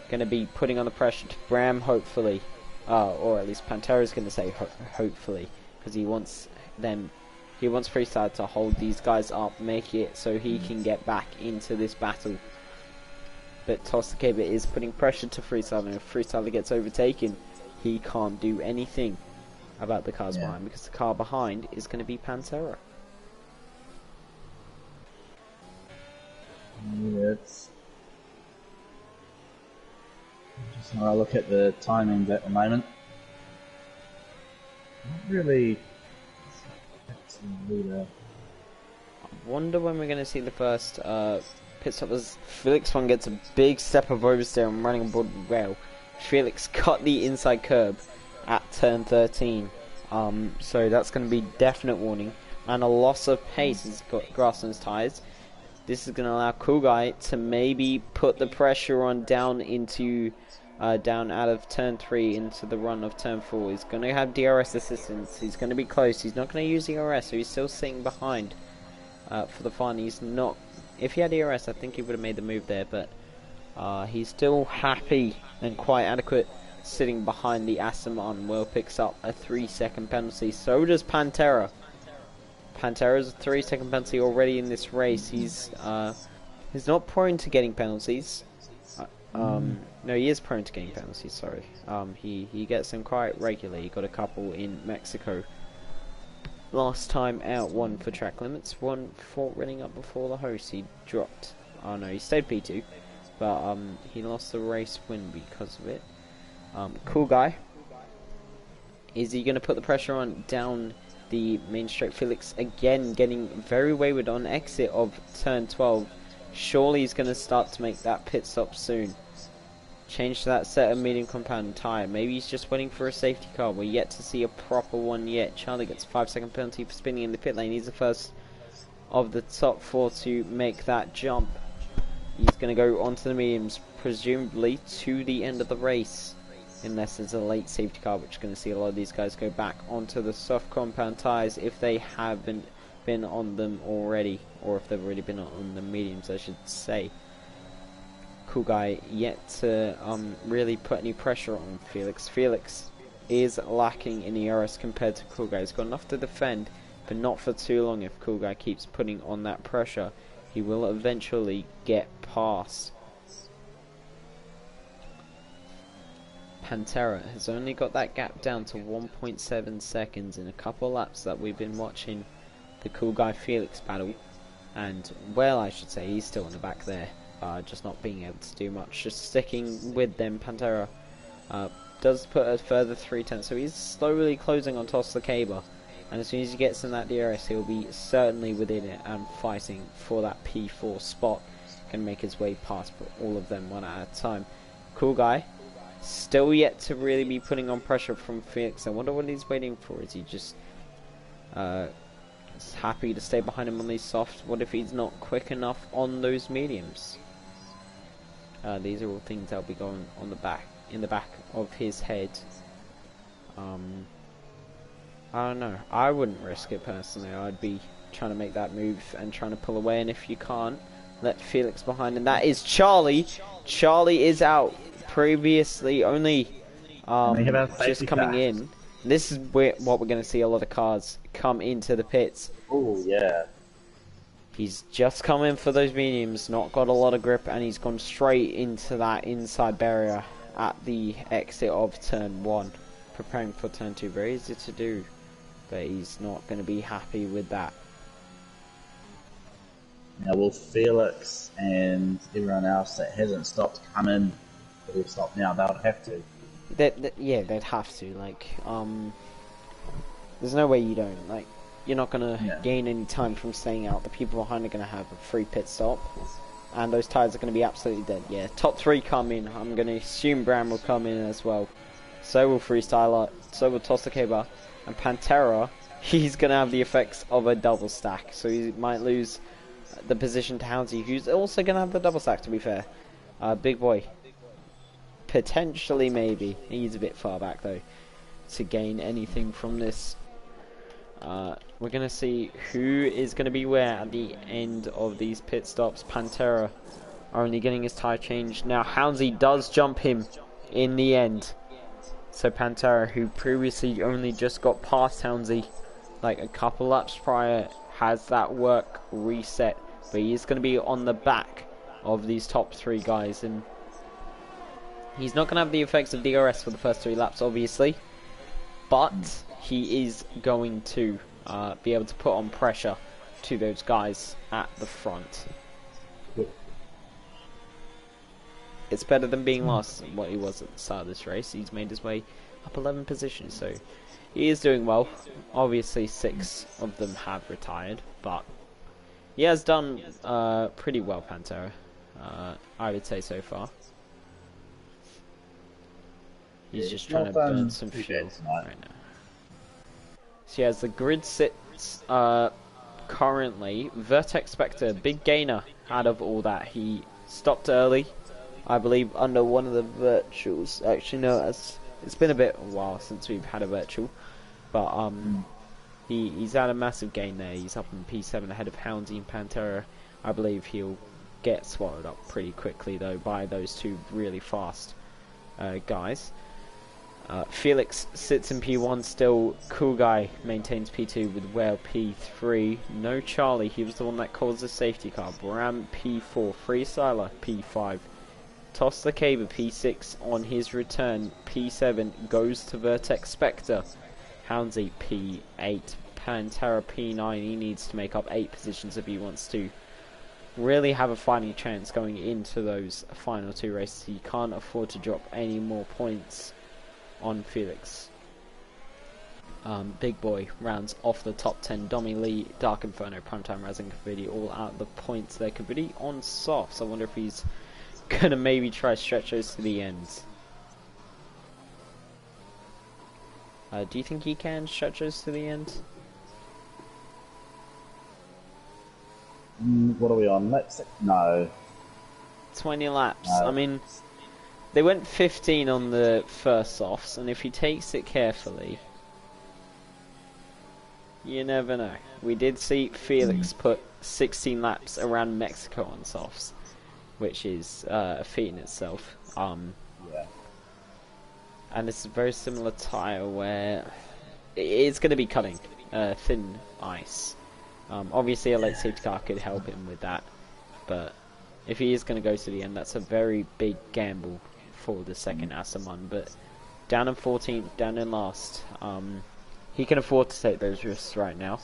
A: going to be putting on the pressure to Bram, hopefully, or at least Pantera is going to say hopefully, because he wants Freestyler to hold these guys up, make it so he can get back into this battle. But Toss the Caber is putting pressure to Freestyler, and if Freestyler gets overtaken, he can't do anything about the cars behind, because the car behind is going to be Pantera.
B: It's just when I look at the timings at the moment, not really.
A: I wonder when we're going to see the first pit stop as Felix one gets a big step of oversteer and running on board rail. Felix cut the inside curb at turn 13. So that's going to be definite warning. And a loss of pace. He's got grass on his tyres. This is going to allow Cool Guy to maybe put the pressure on down into... down out of turn 3 into the run of turn 4. He's going to have DRS assistance. He's going to be close. He's not going to use DRS, so he's still sitting behind for the fun. He's not... If he had DRS, I think he would have made the move there, but he's still happy and quite adequate sitting behind the Aston Martin. Will picks up a 3-second penalty. So does Pantera. Pantera's a 3-second penalty already in this race. He's not prone to getting penalties. No, he is prone to getting penalties, sorry. He gets them quite regularly. He got a couple in Mexico. Last time out, one for track limits, one for running up before the host. He dropped. Oh no, he stayed P2, but he lost the race win because of it. Cool Guy. Is he going to put the pressure on down the main straight? Felix again getting very wayward on exit of turn 12. Surely he's going to start to make that pit stop soon. Change to that set of medium compound tyre. Maybe he's just waiting for a safety car. We're yet to see a proper one yet. Charlie gets a 5-second penalty for spinning in the pit lane. He's the first of the top 4 to make that jump. He's going to go onto the mediums, presumably to the end of the race. Unless there's a late safety car, which is going to see a lot of these guys go back onto the soft compound tyres if they haven't been on them already. Or if they've already been on the mediums, I should say. Cool Guy yet to really put any pressure on Felix. Felix is lacking in ERS compared to Cool Guy. He's got enough to defend, but not for too long. If Cool Guy keeps putting on that pressure, he will eventually get past. Pantera has only got that gap down to 1.7 seconds in a couple laps that we've been watching the Cool Guy Felix battle. And, well, I should say, he's still in the back there. Just not being able to do much. Just sticking with them. Pantera does put a further 3/10. So he's slowly closing on Toss the Caber. And as soon as he gets in that DRS, he'll be certainly within it and fighting for that P4 spot. Can make his way past all of them one at a time. Cool Guy still yet to really be putting on pressure from Felix. I wonder what he's waiting for. Is he just happy to stay behind him on these softs? What if he's not quick enough on those mediums? These are all things that'll be going on in the back of his head. I don't know. I wouldn't risk it personally. I'd be trying to make that move and trying to pull away. And if you can't, let Felix behind. And that is Charlie. Charlie is out. Previously only just coming in. This is what we're going to see a lot of cars come into the pits.
B: Oh yeah.
A: He's just come in for those mediums, not got a lot of grip, and he's gone straight into that inside barrier at the exit of turn 1, preparing for turn 2. Very easy to do, but he's not going to be happy with that.
B: Now will Felix and everyone else that hasn't stopped come in, but will stop now? They'll have to.
A: Yeah, they'd have to. Like, there's no way you don't. Like, you're not going to gain any time from staying out. The people behind are going to have a free pit stop. And those tyres are going to be absolutely dead. Yeah, top 3 come in. I'm going to assume Brown will come in as well. So will Freestyler. So will Toss the Caber. And Pantera, he's going to have the effects of a double stack. So he might lose the position to Houndsy, who's also going to have the double stack, to be fair. Big Boy. Potentially, maybe. He's a bit far back, though, to gain anything from this. We're going to see who is going to be where at the end of these pit stops. Pantera only getting his tyre changed. Now, Houndsy does jump him in the end. So Pantera, who previously only just got past Houndsy, like a couple laps prior, has that work reset. But he is going to be on the back of these top 3 guys. And he's not going to have the effects of DRS for the first 3 laps, obviously. But he is going to be able to put on pressure to those guys at the front. It's better than being last than what he was at the start of this race. He's made his way up 11 positions, so he is doing well. Obviously 6 of them have retired, but he has done pretty well, Pantera. I would say so far. He's just
B: He's
A: trying to
B: not
A: burn
B: done
A: some
B: too
A: fuel
B: bad tonight.
A: right now. So as the grid sits currently, Vertex Spectre, big gainer out of all that. He stopped early, I believe, under one of the virtuals. Actually, no, it's been a while since we've had a virtual, but he's had a massive gain there. He's up in P7 ahead of Houndsy and Pantera. I believe he'll get swallowed up pretty quickly though by those two really fast guys. Felix sits in P1 still. Cool Guy maintains P2 with Whale P3. No Charlie, he was the one that caused the safety car. Bram P4. Freestyler P5. Toss the Caber P6 on his return. P7 goes to Vertex Spectre. Houndsy P8. Pantera P9. He needs to make up 8 positions if he wants to really have a fighting chance going into those final 2 races. He can't afford to drop any more points on Felix. Big Boy rounds off the top 10. Domi Lee, Dark Inferno, Primetime Raz and Cavidi all out the points there. Cavidi on softs. I wonder if he's gonna maybe try stretch those to the end. Do you think he can stretch those to the end?
B: What are we on? No.
A: 20 laps.
B: No.
A: I mean, they went 15 on the first softs, and if he takes it carefully, you never know. We did see Felix put 16 laps around Mexico on softs, which is a feat in itself.
B: Yeah.
A: And it's a very similar tyre where it's going to be cutting thin ice. Obviously a late safety car could help him with that, but if he is going to go to the end, that's a very big gamble for the second Asaman. But down in 14th, down in last, he can afford to take those risks right now.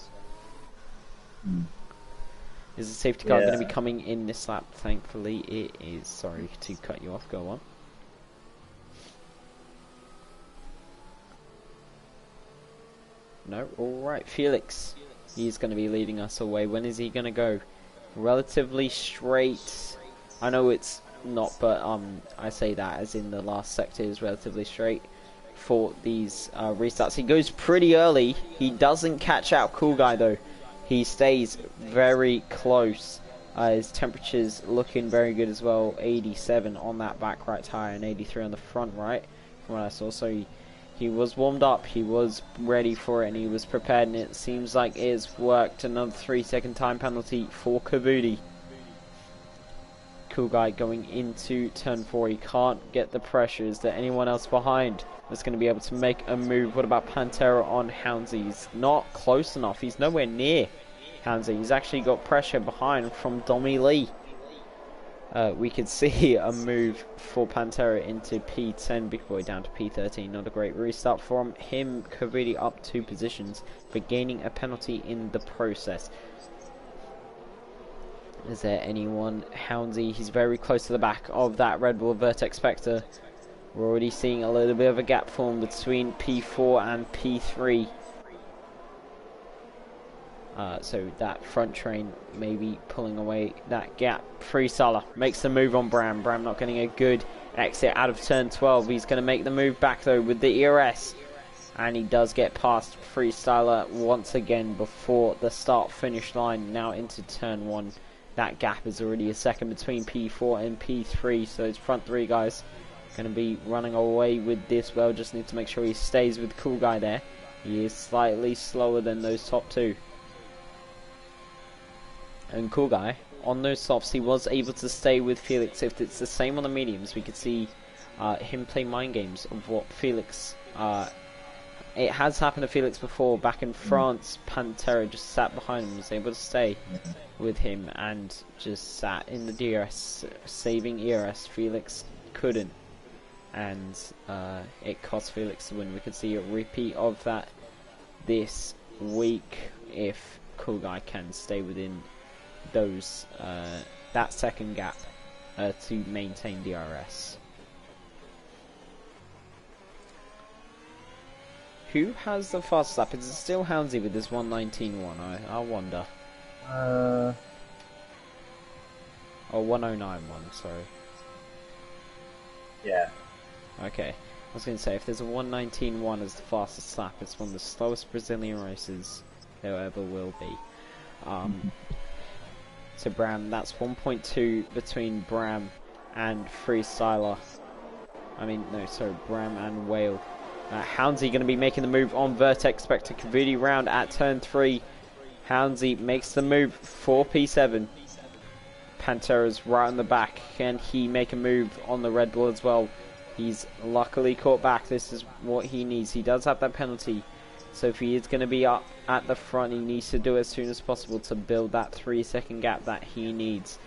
A: Is the safety car going to be coming in this lap? Thankfully it is. Sorry to cut you off, go on. No, alright, Felix. He's going to be leading us away. When is he going to go? Relatively straight. I know it's not, but I say that as in the last sector is relatively straight for these restarts. He goes pretty early. He doesn't catch out Cool Guy though. He stays very close. His temperature's looking very good as well. 87 on that back right tyre and 83 on the front right from what I saw. So he was warmed up, he was ready for it, and he was prepared, and it seems like it's worked. Another 3-second time penalty for Kabudi. Cool Guy going into turn 4. He can't get the pressure. Is there anyone else behind that's going to be able to make a move? What about Pantera on Houndsy? He's not close enough. He's nowhere near Houndsy. He's actually got pressure behind from Domi Lee. We could see a move for Pantera into P10, Big Boy down to P13. Not a great restart from him. Kabudi up 2 positions for gaining a penalty in the process. Is there anyone? Houndsy, he's very close to the back of that Red Bull Vertex Spectre. We're already seeing a little bit of a gap form between P4 and P3. So that front train maybe pulling away that gap. Freestyler makes the move on Bram. Bram not getting a good exit out of turn 12. He's going to make the move back though with the ERS. And he does get past Freestyler once again before the start finish line. Now into turn 1. That gap is already a second between P4 and P3. So those front 3 guys going to be running away with this. Well, just need to make sure he stays with Cool Guy there. He is slightly slower than those top 2. And Cool Guy, on those softs, he was able to stay with Felix. If it's the same on the mediums, we could see him play mind games of what Felix... it has happened to Felix before. Back in France, Pantera just sat behind him, was able to stay with him, and just sat in the DRS, saving ERS. Felix couldn't. And it cost Felix the win. We could see a repeat of that this week if Cool Guy can stay within those that second gap to maintain DRS. Who has the fastest lap? Is it still Houndsy with this 119.1? I wonder. Or 109.1, sorry.
B: Yeah.
A: Okay. I was going to say, if there's a 1:19.1 as the fastest lap, it's one of the slowest Brazilian races there ever will be. So Bram, that's 1.2 between Bram and Freestyler. I mean, no, sorry, Bram and Whale. Houndsy going to be making the move on Vertex Spectre. Kavudi round at turn 3. Houndsy makes the move for P7. Pantera's right on the back. Can he make a move on the Red Bull as well? He's luckily caught back. This is what he needs. He does have that penalty. So if he is going to be up at the front, he needs to do it as soon as possible to build that 3-second gap that he needs.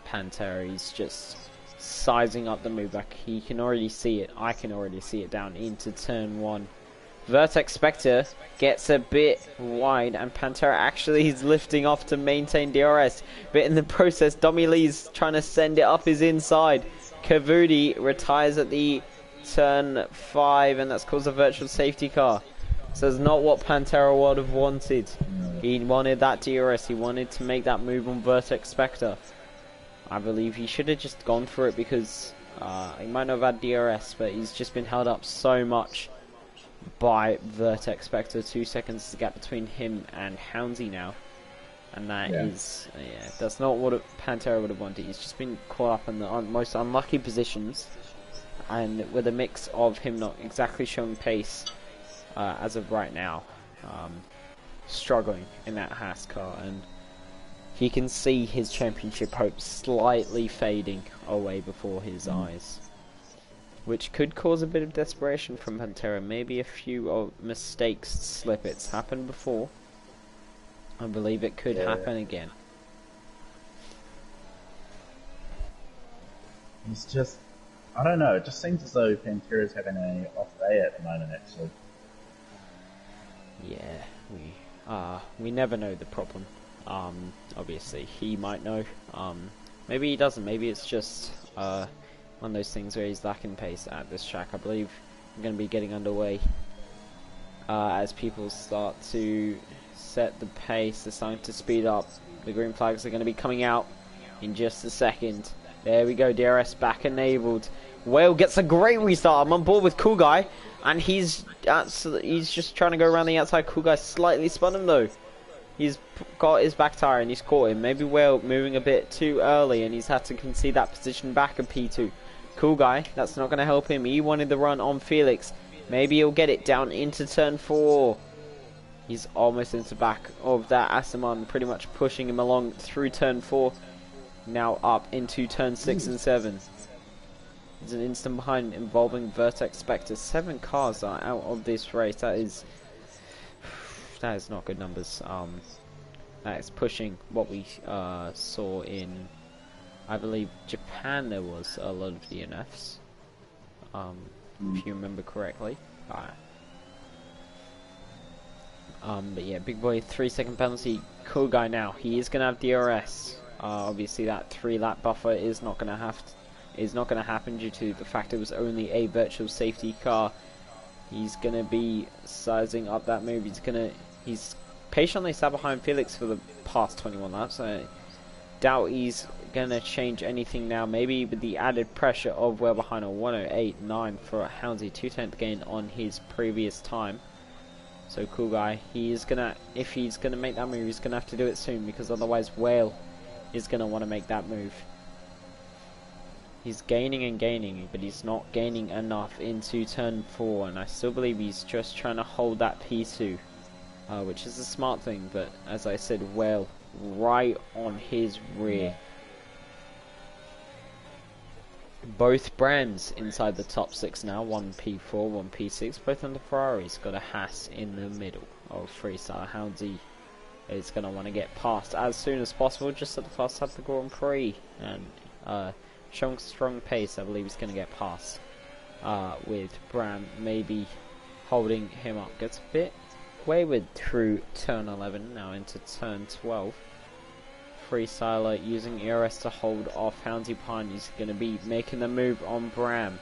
A: Pantera, he's just sizing up the move back. He can already see it. I can already see it down into turn 1. Vertex Spectre gets a bit wide, and Pantera actually is lifting off to maintain DRS. But in the process, Dommy Lee's trying to send it up his inside. Kavudi retires at the turn 5, and that's caused a virtual safety car. So it's not what Pantera would have wanted. He wanted that DRS. He wanted to make that move on Vertex Spectre. I believe he should have just gone for it because he might not have had DRS, but he's just been held up so much by Vertex Spectre. 2 seconds is the gap between him and Houndsy now, and that is that's not what Pantera would have wanted. He's just been caught up in the most unlucky positions, and with a mix of him not exactly showing pace as of right now, struggling in that Haas car, and he can see his championship hopes slightly fading away before his eyes, which could cause a bit of desperation from Pantera. Maybe a few mistakes, slip-its happened before. I believe it could happen again.
B: It's just, I don't know, it just seems as though Pantera's having an off day at the moment, actually.
A: Yeah, we never know the problem. Obviously, he might know. Maybe he doesn't. Maybe it's just one of those things where he's lacking pace at this track. I believe I'm going to be getting underway as people start to set the pace. They're starting to speed up. The green flags are going to be coming out in just a second. There we go, DRS back enabled. Whale gets a great restart. I'm on board with Cool Guy, and he's just trying to go around the outside. Cool Guy slightly spun him though. He's got his back tire and he's caught him. Maybe Whale moving a bit too early and he's had to concede that position back of P2. Cool Guy, that's not going to help him. He wanted the run on Felix. Maybe he'll get it down into turn 4. He's almost into the back of that Asaman, pretty much pushing him along through turn 4. Now up into turn 6 and 7. There's an instant behind involving Vertex Spectre. 7 cars are out of this race. That is not good numbers. That is pushing what we saw in, I believe, Japan. There was a lot of DNFs, if you remember correctly. But yeah, big boy, 3-second penalty. Cool Guy now. He is gonna have DRS. Obviously, that 3-lap buffer is not gonna happen due to the fact it was only a virtual safety car. He's gonna be sizing up that move. He's patiently sat behind Felix for the past 21 laps. I doubt he's gonna change anything now. Maybe with the added pressure of well behind a 1:08.9 for a Houndsy 2/10 gain on his previous time. So Cool Guy, if he's gonna make that move, he's gonna have to do it soon, because otherwise Whale is gonna want to make that move. He's gaining and gaining, but he's not gaining enough into turn 4, and I still believe he's just trying to hold that P2, which is a smart thing, but as I said, Whale right on his rear. Both brands inside the top 6 now, one P4, one P6, both under Ferraris. Got a Haas in the middle of Freestyle. Houndsy is going to want to get past as soon as possible, just at the fast side of the Grand Prix, and showing strong pace. I believe he's going to get past with Bram maybe holding him up. Gets a bit wayward through turn 11, now into turn 12. Freestyler using ERS to hold off Houndsy behind. He's going to be making the move on Bram.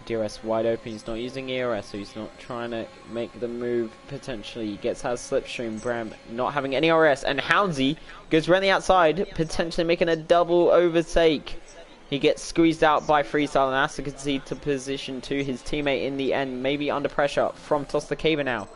A: DRS wide open. He's not using ERS, so he's not trying to make the move potentially. He gets out of slipstream. Bram not having any ERS, and Houndsy goes around the outside, potentially making a double overtake. He gets squeezed out by Freestyle and has to concede to position to his teammate in the end. Maybe under pressure from Toss the Caber now.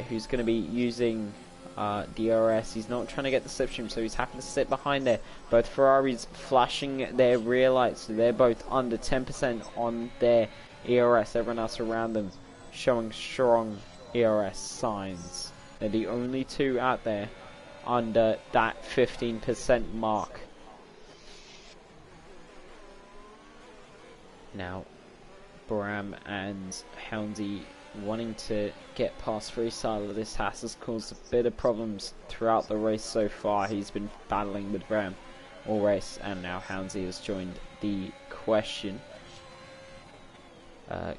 A: Who's going to be using DRS. He's not trying to get the slipstream, so he's happy to sit behind there. Both Ferraris flashing their rear lights, so they're both under 10% on their ERS. Everyone else around them showing strong ERS signs. They're the only two out there under that 15% mark. Now, Bram and Houndsy wanting to get past Freestyler. This has caused a bit of problems throughout the race so far. He's been battling with Bram all race, and now Houndsy has joined the question.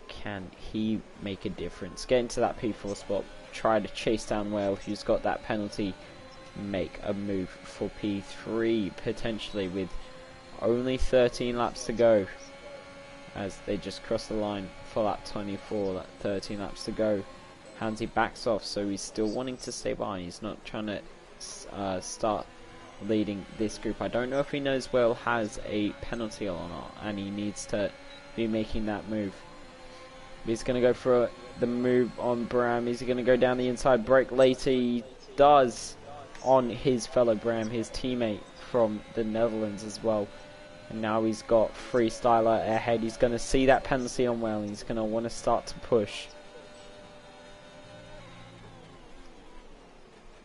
A: Can he make a difference? Get into that P4 spot, try to chase down Whale, who's got that penalty, make a move for P3, potentially with only 13 laps to go, as they just cross the line for lap 24, that 13 laps to go. Houndsy backs off, so he's still wanting to stay behind. He's not trying to start leading this group. I don't know if he knows Will has a penalty or not, and he needs to be making that move. He's going to go for the move on Bram. He's going to go down the inside, break later. He does on his fellow Bram, his teammate from the Netherlands as well. And now he's got Freestyler ahead. He's going to see that penalty on Well. He's going to want to start to push.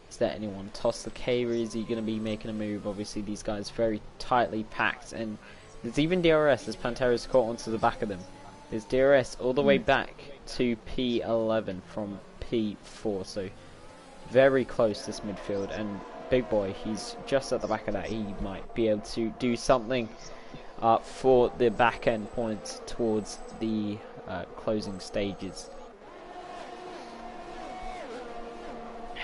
A: Is there anyone? Toss the Caber. Is he going to be making a move? Obviously, these guys very tightly packed. And there's even DRS as Pantera's caught onto the back of them. There's DRS all the way back to P11 from P4. So very close this midfield. And Big Boy, he's just at the back of that. He might be able to do something for the back end points towards the closing stages.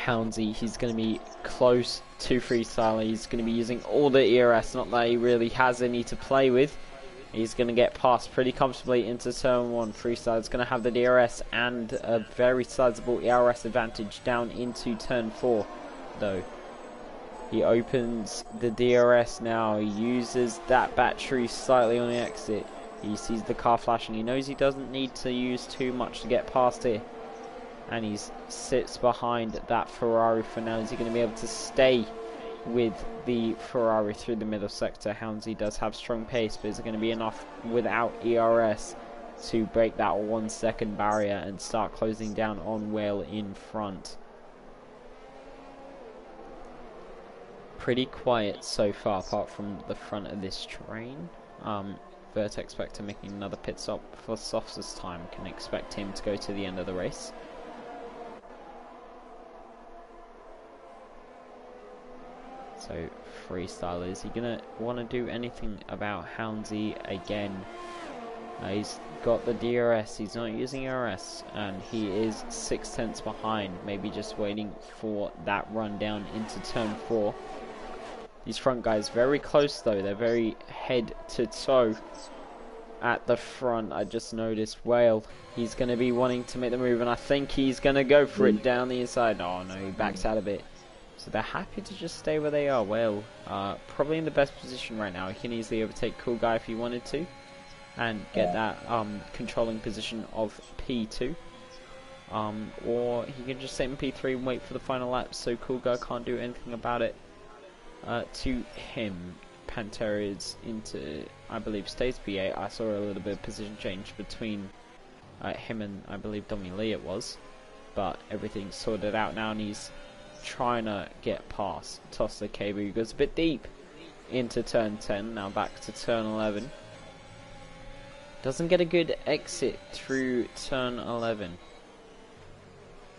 A: Houndsy, he's going to be close to Freestyler. He's going to be using all the ERS, not that he really has any to play with. He's going to get past pretty comfortably into turn 1. Freestyler's going to have the DRS and a very sizable ERS advantage down into turn 4, though. He opens the DRS now. He uses that battery slightly on the exit. He sees the car flashing. He knows he doesn't need to use too much to get past it. And he sits behind that Ferrari for now. Is he going to be able to stay with the Ferrari through the middle sector? Houndsy does have strong pace, but is it going to be enough without ERS to break that 1 second barrier and start closing down on Whale in front? Pretty quiet so far, apart from the front of this train. Vertex Spectre making another pit stop for Softs' time. Can expect him to go to the end of the race. So Freestyle, is he gonna want to do anything about Houndsy again? He's got the DRS, he's not using RS, and he is 6/10 behind, maybe just waiting for that run down into turn 4. These front guys very close though, they're very head to toe at the front. I just noticed Whale, he's going to be wanting to make the move, and I think he's going to go for it down the inside. Oh no, he backs out a bit. So they're happy to just stay where they are. Whale, probably in the best position right now. He can easily overtake Cool Guy if he wanted to, and get that controlling position of P2. Or he can just sit in P3 and wait for the final lap, so Cool Guy can't do anything about it. To him, Pantera is into, I believe, stays P8. I saw a little bit of position change between him and, I believe, Dommy Lee it was. But everything's sorted out now, and he's trying to get past Toss the Caber, who goes a bit deep into turn 10. Now back to turn 11. Doesn't get a good exit through turn 11.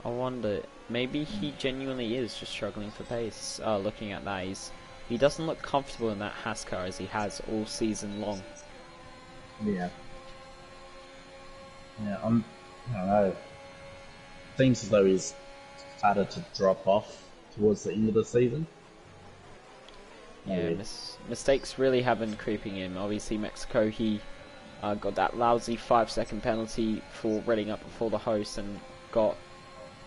A: I wonder, maybe he genuinely is just struggling for pace. Looking at that, he doesn't look comfortable in that Haas car as he has all season long.
B: Yeah. Yeah, I don't know. Seems as though he's started to drop off towards the end of the season.
A: Yeah, mistakes really have been creeping in. Obviously, Mexico, he got that lousy 5-second penalty for reading up before the host, and got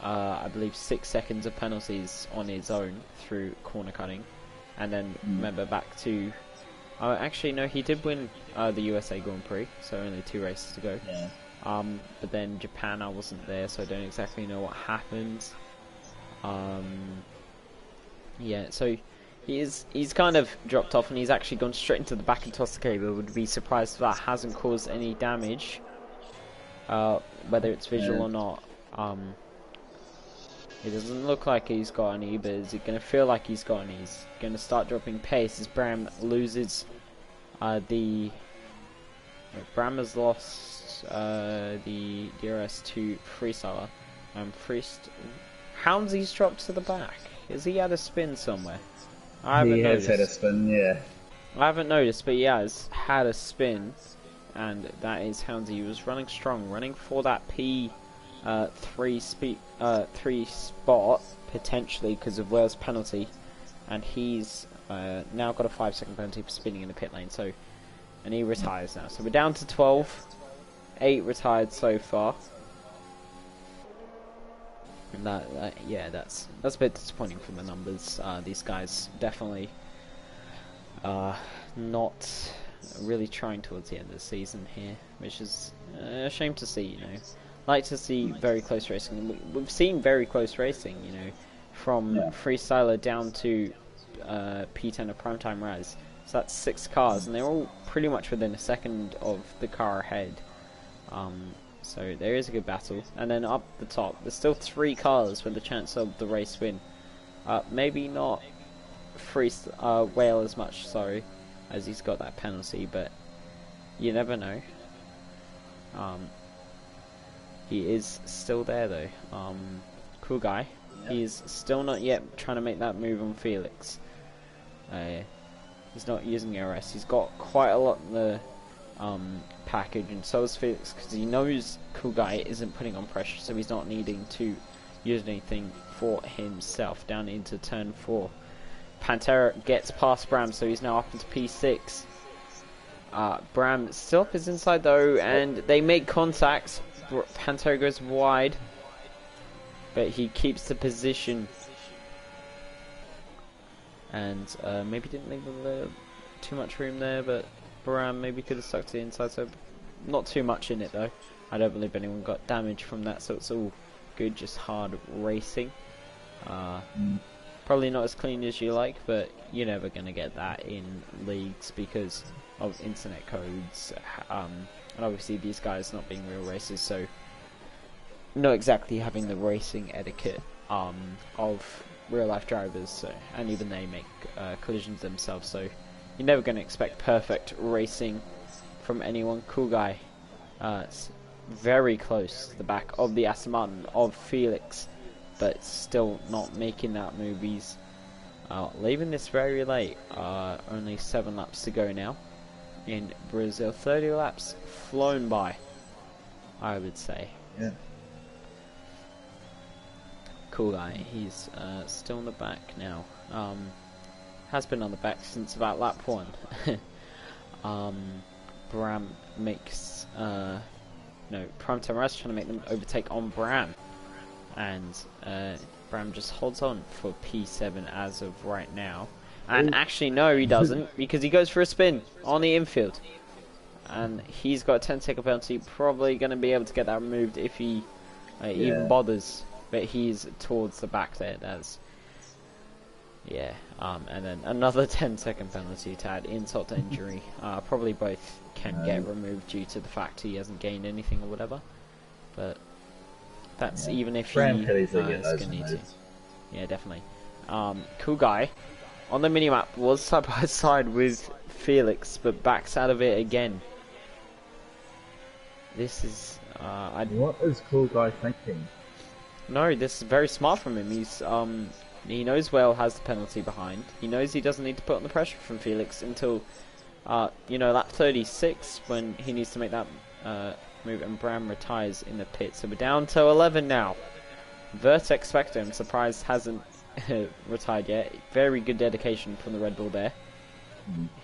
A: I believe 6 seconds of penalties on his own through corner cutting. And then remember back to Actually, no, he did win the USA Grand Prix, so only 2 races to go.
B: Yeah.
A: But then Japan, I wasn't there, so I don't exactly know what happened. Yeah, so he's kind of dropped off, and he's actually gone straight into the back and tossed the cable. Would be surprised if that hasn't caused any damage, whether it's visual or not. It doesn't look like he's got any, but is it going to feel like he's got any? He's going to start dropping pace as Bram loses Bram has lost the DRS to Freestyler. Houndsy's dropped to the back. Has he had a spin somewhere? I haven't noticed.
B: He has had a spin, yeah.
A: I haven't noticed, but he has had a spin, and that is Houndsy. He was running strong, running for that P3 spot potentially because of Wales' penalty, and he's now got a 5-second penalty for spinning in the pit lane. So, and he retires now. So we're down to 12. 8 retired so far. And yeah, that's a bit disappointing from the numbers. These guys definitely not really trying towards the end of the season here, which is a shame to see. You know, like to see very close racing. We've seen very close racing. You know, from Freestyler down to P10 of Primetime Raz. So that's 6 cars, and they're all pretty much within a second of the car ahead. So there is a good battle, and then up the top, there's still 3 cars with the chance of the race win. Maybe not Whale as much, sorry, as he's got that penalty, but you never know. He is still there though. Cool guy. He's still not yet trying to make that move on Felix. He's not using RS. He's got quite a lot in the package, and so is Felix, because he knows Cool Guy isn't putting on pressure, so he's not needing to use anything for himself. Down into turn 4, Pantera gets past Bram, so he's now up into P6. Bram still up his inside though, and they make contact. Pantera goes wide, but he keeps the position, and maybe didn't leave too much room there, but Bram maybe could have stuck to the inside, so not too much in it though. I don't believe anyone got damage from that, so it's all good, just hard racing. Probably not as clean as you like, but you're never going to get that in leagues because of internet codes, and obviously these guys not being real racers, so not exactly having the racing etiquette of real life drivers, so, and even they make collisions themselves, so you're never going to expect perfect racing from anyone. Cool Guy, very close to the back of the Aston Martin of Felix, but still not making that move. He's leaving this very late. Only 7 laps to go now in Brazil. 30 laps flown by, I would say.
B: Yeah.
A: Cool Guy, he's still in the back now. Has been on the back since about lap 1. Bram makes Primetime Raz trying to make them overtake on Bram, and Bram just holds on for P7 as of right now. And actually no, he doesn't, because he goes for a spin on the infield, and he's got a 10-second penalty. Probably going to be able to get that removed if he even bothers, but he's towards the back there. That's and then another 10-second penalty to add insult to injury. Probably both can get removed due to the fact he hasn't gained anything or whatever, but that's even if
B: Bram
A: he
B: could
A: is
B: easily get
A: going
B: those
A: to need to.
B: removed.
A: Yeah, definitely. Cool Guy on the minimap was side by side with Felix, but backs out of it again. This is
B: What is Cool Guy thinking?
A: no, this is very smart from him. He knows Whale has the penalty behind. He knows he doesn't need to put on the pressure from Felix until lap 36, when he needs to make that move, and Bram retires in the pit. So we're down to 11 now. Vertex Spectre, I'm surprised hasn't retired yet. Very good dedication from the Red Bull there.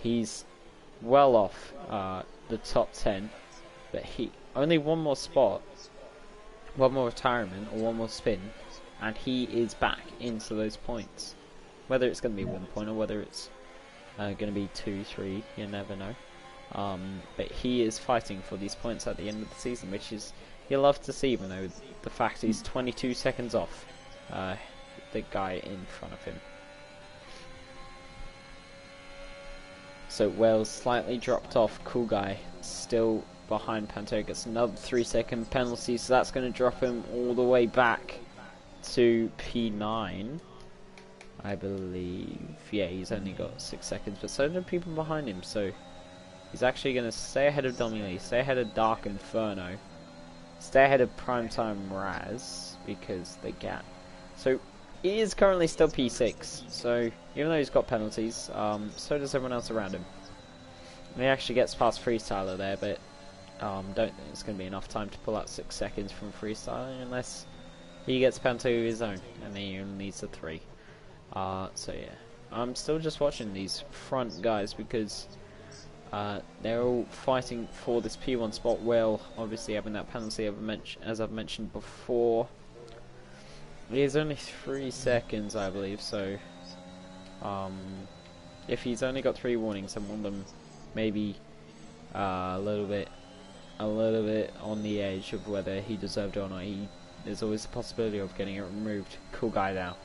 A: He's well off the top 10, but he only one more spot, one more retirement or one more spin, and he is back into those points. Whether it's going to be 1 point or whether it's going to be 2, 3. You never know. But he is fighting for these points at the end of the season, which is you'll love to see. Even though the fact he's 22 seconds off the guy in front of him. So Wales slightly dropped off. Cool Guy still behind Panto, gets another 3-second penalty, so that's going to drop him all the way back to P9, I believe. Yeah, he's only got 6 seconds, but so do people behind him, so he's actually going to stay ahead of Domi Lee, stay ahead of Dark Inferno, stay ahead of Primetime Raz, because the gap. So he is currently still P6, so even though he's got penalties, so does everyone else around him. And he actually gets past Freestyler there, but don't think it's going to be enough time to pull out 6 seconds from Freestyler unless he gets penalty of his own, and then he only needs a 3. So yeah, I'm still just watching these front guys because they're all fighting for this P1 spot. Well, obviously having that penalty as I've mentioned before. He's only 3 seconds, I believe, so if he's only got 3 warnings, and one of them maybe a little bit on the edge of whether he deserved it or not, there's always the possibility of getting it removed. Cool Guy now.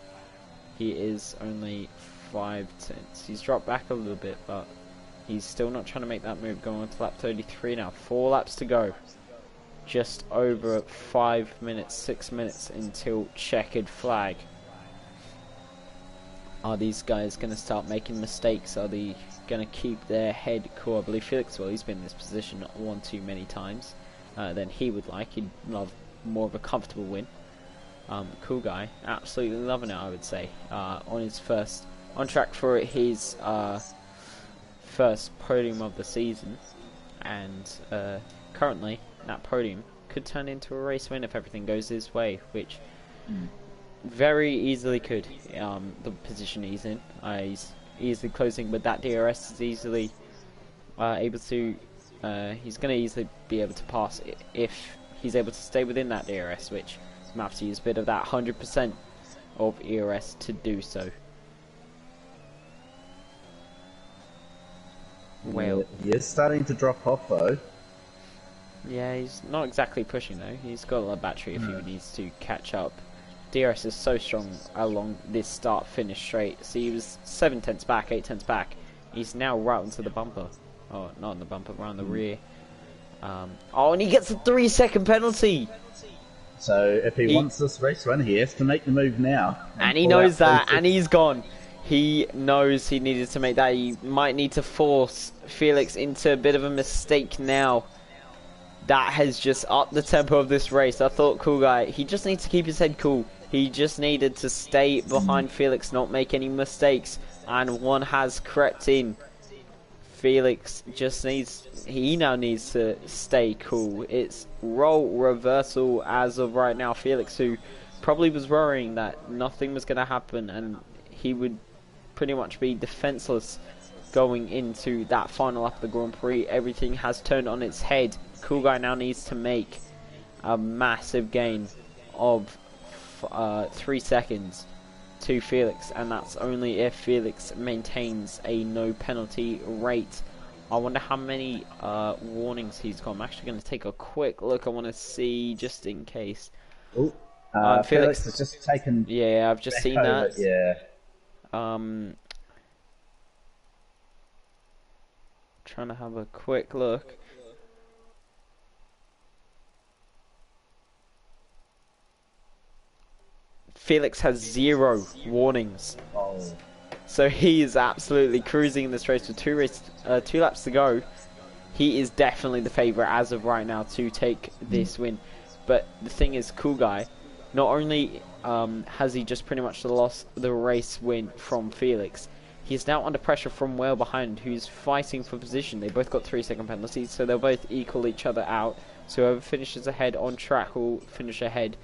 A: He is only 5 tenths. He's dropped back a little bit, but he's still not trying to make that move. Going on to lap 33 now. 4 laps to go. Just over 5 minutes, 6 minutes until checkered flag. Are these guys going to start making mistakes? Are they going to keep their head cool? I believe Felix, well, he's been in this position one too many times than he would like. He'd love more of a comfortable win. Cool Guy, absolutely loving it, I would say. On track for his first podium of the season, and currently that podium could turn into a race win if everything goes his way, which very easily could. The position he's in, he's easily closing with that DRS, is easily able to. He's going to easily be able to pass if he's able to stay within that DRS, which he's going to have to use a bit of that 100% of ERS to do so. Well,
B: he is starting to drop off though.
A: Yeah, he's not exactly pushing though. He's got a lot of battery if he needs to catch up. DRS is so strong along this start-finish straight. See, he was 7 tenths back, 8 tenths back. He's now right onto the bumper. Oh, not on the bumper, around the rear. Oh, and he gets a 3-second penalty.
B: So if he wants this race win, he has to make the move now.
A: And he knows that, and he's gone. He knows he needed to make that. He might need to force Felix into a bit of a mistake now. That has just upped the tempo of this race. I thought Cool Guy, he just needs to keep his head cool. He just needed to stay behind Felix, not make any mistakes. And one has crept in. Felix just he now needs to stay cool. It's role reversal as of right now. Felix, who probably was worrying that nothing was going to happen and he would pretty much be defenseless going into that final lap of the Grand Prix. Everything has turned on its head. Cool Guy now needs to make a massive gain of 3 seconds to Felix, and that's only if Felix maintains a no penalty rate. I wonder how many warnings he's got. I'm actually going to take a quick look. I want to see just in case.
B: Felix has just taken.
A: Yeah, I've just seen
B: over,
A: that.
B: Yeah.
A: Trying to have a quick look. Felix has 0 warnings.
B: Oh.
A: So he is absolutely cruising in this race with 2 laps to go. He is definitely the favourite as of right now to take this win. But the thing is, Cool Guy, not only has he just pretty much lost the race win from Felix, he's now under pressure from well behind, who's fighting for position. They both got 3-second penalties, so they'll both equal each other out. So whoever finishes ahead on track will finish ahead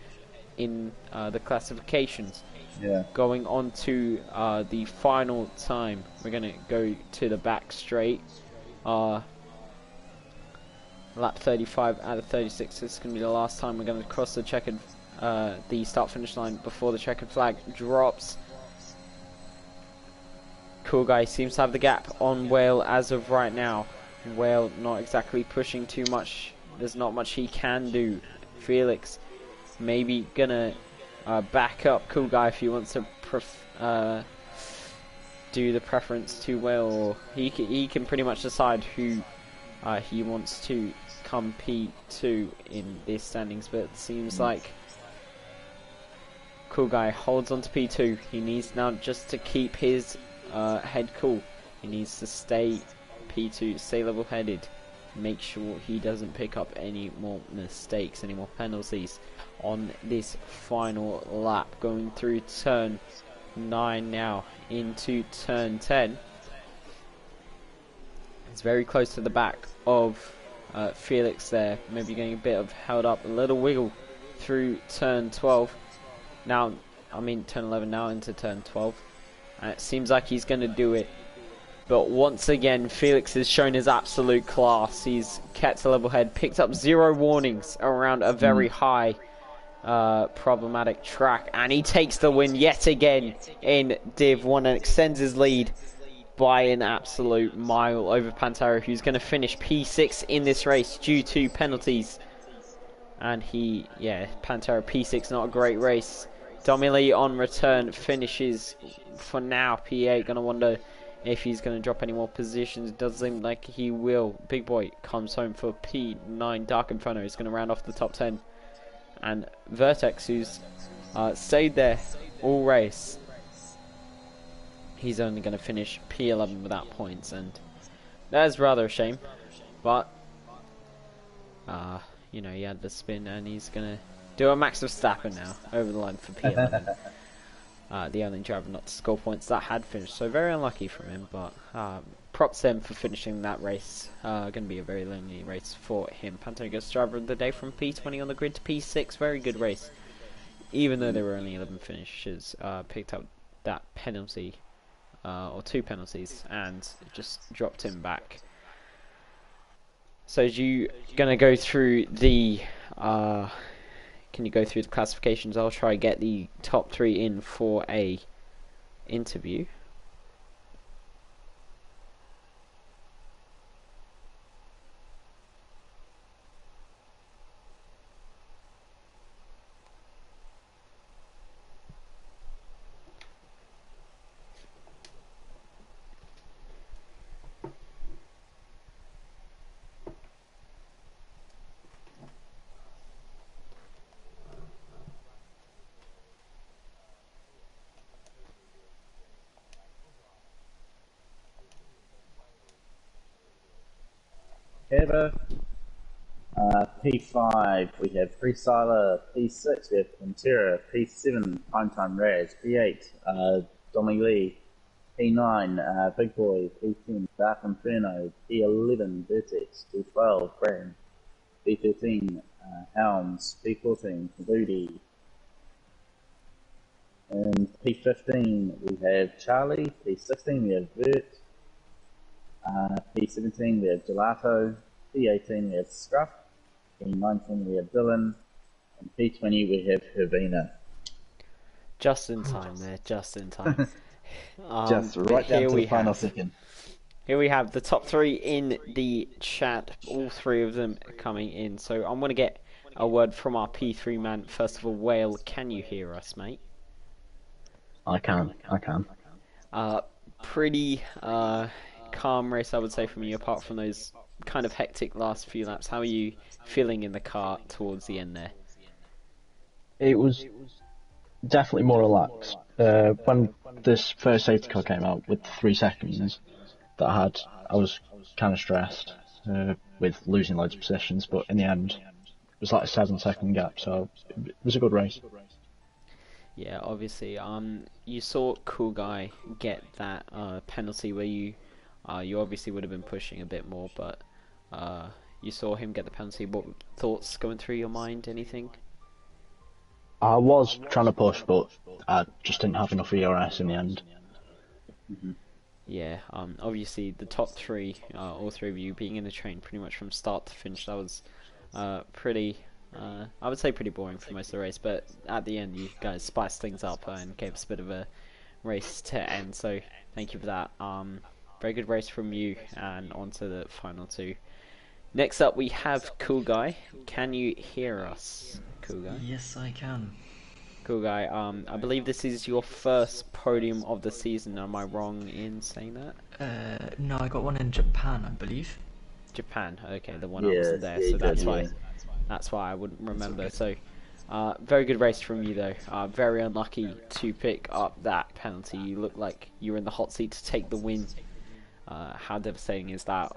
A: in the classifications.
B: Yeah.
A: Going on to the final time, we're going to go to the back straight. Lap 35 out of 36. This is going to be the last time we're going to cross the checkered, the start-finish line before the checkered flag drops. Cool Guy seems to have the gap on Whale as of right now. Whale not exactly pushing too much. There's not much he can do. Felix maybe gonna back up Cool Guy if he wants to do the preference to Whale, or he can pretty much decide who he wants to compete to in these standings. But it seems like Cool Guy holds on to P2. He needs now just to keep his head cool. He needs to stay P2, stay level-headed, make sure he doesn't pick up any more mistakes, any more penalties on this final lap. Going through turn 9 now into turn 10. It's very close to the back of Felix there, maybe getting a bit of held up, a little wiggle through turn 12. Now, I mean turn 11 now into turn 12. And it seems like he's going to do it. But once again, Felix has shown his absolute class. He's kept a level head, picked up 0 warnings around a very high problematic track. And he takes the win yet again in Div 1 and extends his lead by an absolute mile over Pantera, who's going to finish P6 in this race due to penalties. And Pantera P6, not a great race. Domily on return finishes for now P8. Gonna wonder if he's gonna drop any more positions. Does seem like he will. Big Boy comes home for P9. Dark Inferno is gonna round off the top 10. And Vertex, who's stayed there all race, he's only gonna finish P11 without points, and that's rather a shame. But you know, he had the spin, and he's gonna do a Max Verstappen now over the line for P11. The only driver not to score points that had finished, so very unlucky from him. But props to him for finishing that race. Going to be a very lonely race for him. Pantera gets driver of the day from P20 on the grid to P6. Very good race, even though there were only 11 finishes. Picked up that penalty, or 2 penalties, and just dropped him back. So you gonna go through the can you go through the classifications? I'll try to get the top 3 in for a interview.
B: Heather, P5, we have Freestyler, P6, we have Pantera, P7, Primetime Raz, P8, Dommy Lee, P9, Big Boy, P10, Dark Inferno, P11, Vertex, P12, Graham, P13, Helms, P14, Kaboody, and P15 we have Charlie, P16 we have Vert, P17 we have Gelato, P18 we have Scruff, P19 we have Dylan, and P20 we have Hervina.
A: Just in time there, just in time.
B: Just right down to the final second.
A: Here we have the top 3 in the chat, all 3 of them coming in. So I'm going to get a word from our P3 man. First of all, Whale, can you hear us, mate?
C: I can.
A: Pretty calm race, I would say, from you, apart from those kind of hectic last few laps. How are you feeling in the car towards the end there?
C: It was definitely more relaxed. When this first safety car came out with 3 seconds that I was kind of stressed with losing loads of positions, but in the end it was like a 7-second gap, so it was a good race.
A: Yeah, obviously. You saw Cool Guy get that penalty where you obviously would have been pushing a bit more, but you saw him get the penalty. What thoughts going through your mind? Anything?
C: I was trying to push, but I just didn't have enough ERS in the end.
A: Yeah, obviously the top 3, all 3 of you being in the train pretty much from start to finish, that was pretty, I would say pretty boring for most of the race, but at the end you guys spiced things up and gave us a bit of a race to end, so Thank you for that. Very good race from you, and on to the final two. Next up, we have Cool Guy. Can you hear us, Cool Guy?
D: Yes, I can.
A: Cool Guy. I believe this is your first podium of the season. Am I wrong in saying that?
D: No, I got one in Japan, I believe.
A: Japan. Okay, the one I
B: Yeah,
A: wasn't there,
B: yeah,
A: so that's
B: good,
A: why.
B: yeah.
A: That's why I wouldn't remember.
D: okay.
A: So, very good race from you though. Very unlucky to pick up that penalty. You look like you were in the hot seat to take the win. How devastating is that?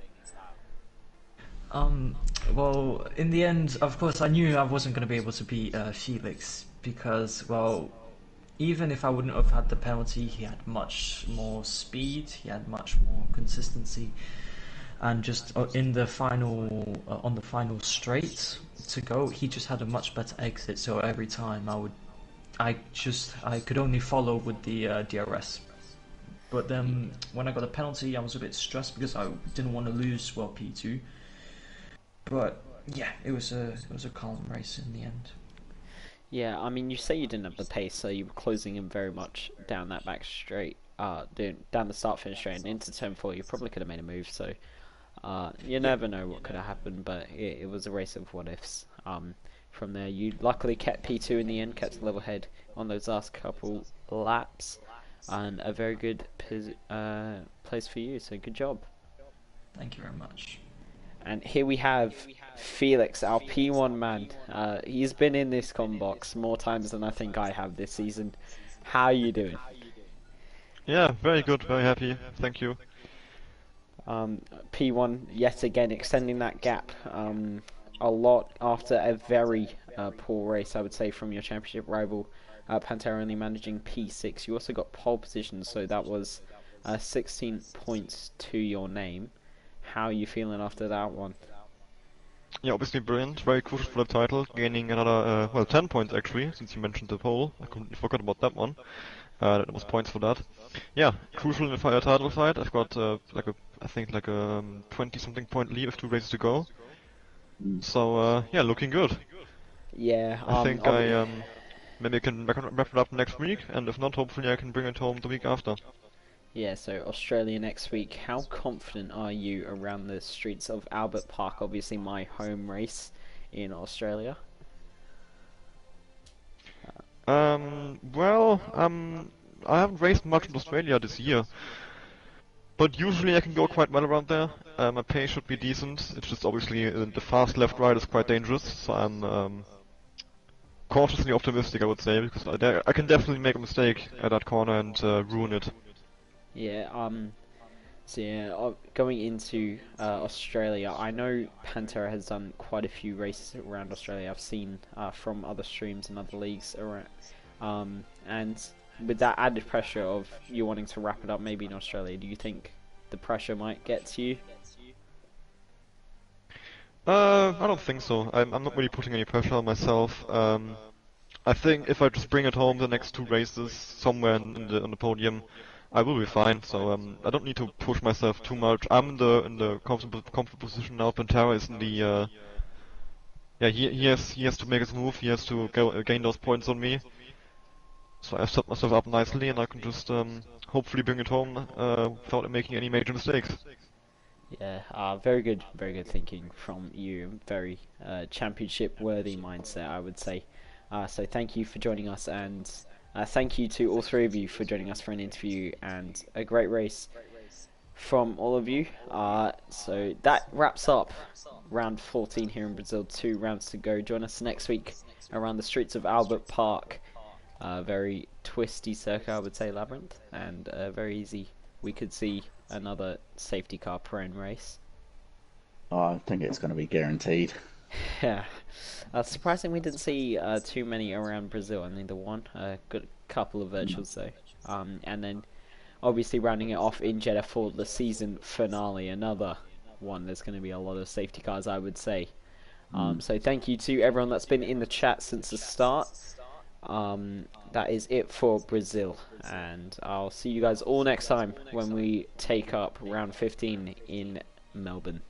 D: Well, in the end, of course, I knew I wasn't going to be able to beat Felix because, well, even if I wouldn't have had the penalty, he had much more speed, he had much more consistency, and just in the final, on the final straight to go, he just had a much better exit. So every time I could only follow with the DRS. But then when I got a penalty, I was a bit stressed because I didn't want to lose, well, P2. But yeah, it was a calm race in the end.
A: Yeah, I mean, you say you didn't have the pace, so you were closing him very much down that back straight, down the start finish straight and into turn 4. You probably could have made a move, so you never know what could have happened, but it was a race of what ifs. From there, you luckily kept P2 in the end, kept a level head on those last couple laps, and a very good place for you, so good job.
D: Thank you very much.
A: And here we have Felix, our P1 man. He's been in this com box more times than I think I have this season. How are you doing?
E: Yeah, very good, very happy, thank you.
A: P1 yet again extending that gap a lot after a very poor race, I would say, from your championship rival. Pantera only managing P6. You also got pole position, so that was 16 points to your name. How are you feeling after that one?
E: Yeah, obviously brilliant, very crucial for the title, gaining another, well, 10 points actually, since you mentioned the pole. I completely forgot about that one. That was points for that. Yeah, crucial in the title fight. I've got I think like a 20-something point lead with 2 races to go. So yeah, looking good.
A: Yeah,
E: I think maybe I can wrap it up next week, and if not, hopefully I can bring it home the week after.
A: yeah, so Australia next week. How confident are you around the streets of Albert Park? Obviously my home race in Australia.
E: Well, I haven't raced much in Australia this year, but usually I can go quite well around there. My pace should be decent. It's just obviously the fast left right is quite dangerous, so I'm cautiously optimistic, I would say, because I can definitely make a mistake at that corner and ruin it.
A: Yeah, so yeah, going into Australia, I know Pantera has done quite a few races around Australia. I've seen from other streams and other leagues around, and with that added pressure of you wanting to wrap it up maybe in Australia, do you think the pressure might get to you?
E: I don't think so. I'm not really putting any pressure on myself. I think if I just bring it home the next 2 races somewhere on the podium, I will be fine. So I don't need to push myself too much. I'm in the comfortable position now. Pantera is in the yeah, he has to make his move. He has to gain those points on me. So I set myself up nicely, and I can just hopefully bring it home without making any major mistakes.
A: Yeah, very good thinking from you. Very championship-worthy mindset, I would say. So thank you for joining us, and thank you to all 3 of you for joining us for an interview and a great race from all of you. So that wraps up round 14 here in Brazil. 2 rounds to go. Join us next week around the streets of Albert Park. Very twisty circuit, I would say, labyrinth, and very easy. We could see another safety car prone race.
B: Oh, I think it's going to be guaranteed.
A: Yeah, surprising we didn't see too many around Brazil. I mean, the one, good couple of virtuals though. And then obviously rounding it off in Jeddah for the season finale, another one. There's going to be a lot of safety cars, I would say. So thank you to everyone that's been in the chat since the start. That is it for Brazil, and I'll see you guys all next time when we take up round 15 in Melbourne.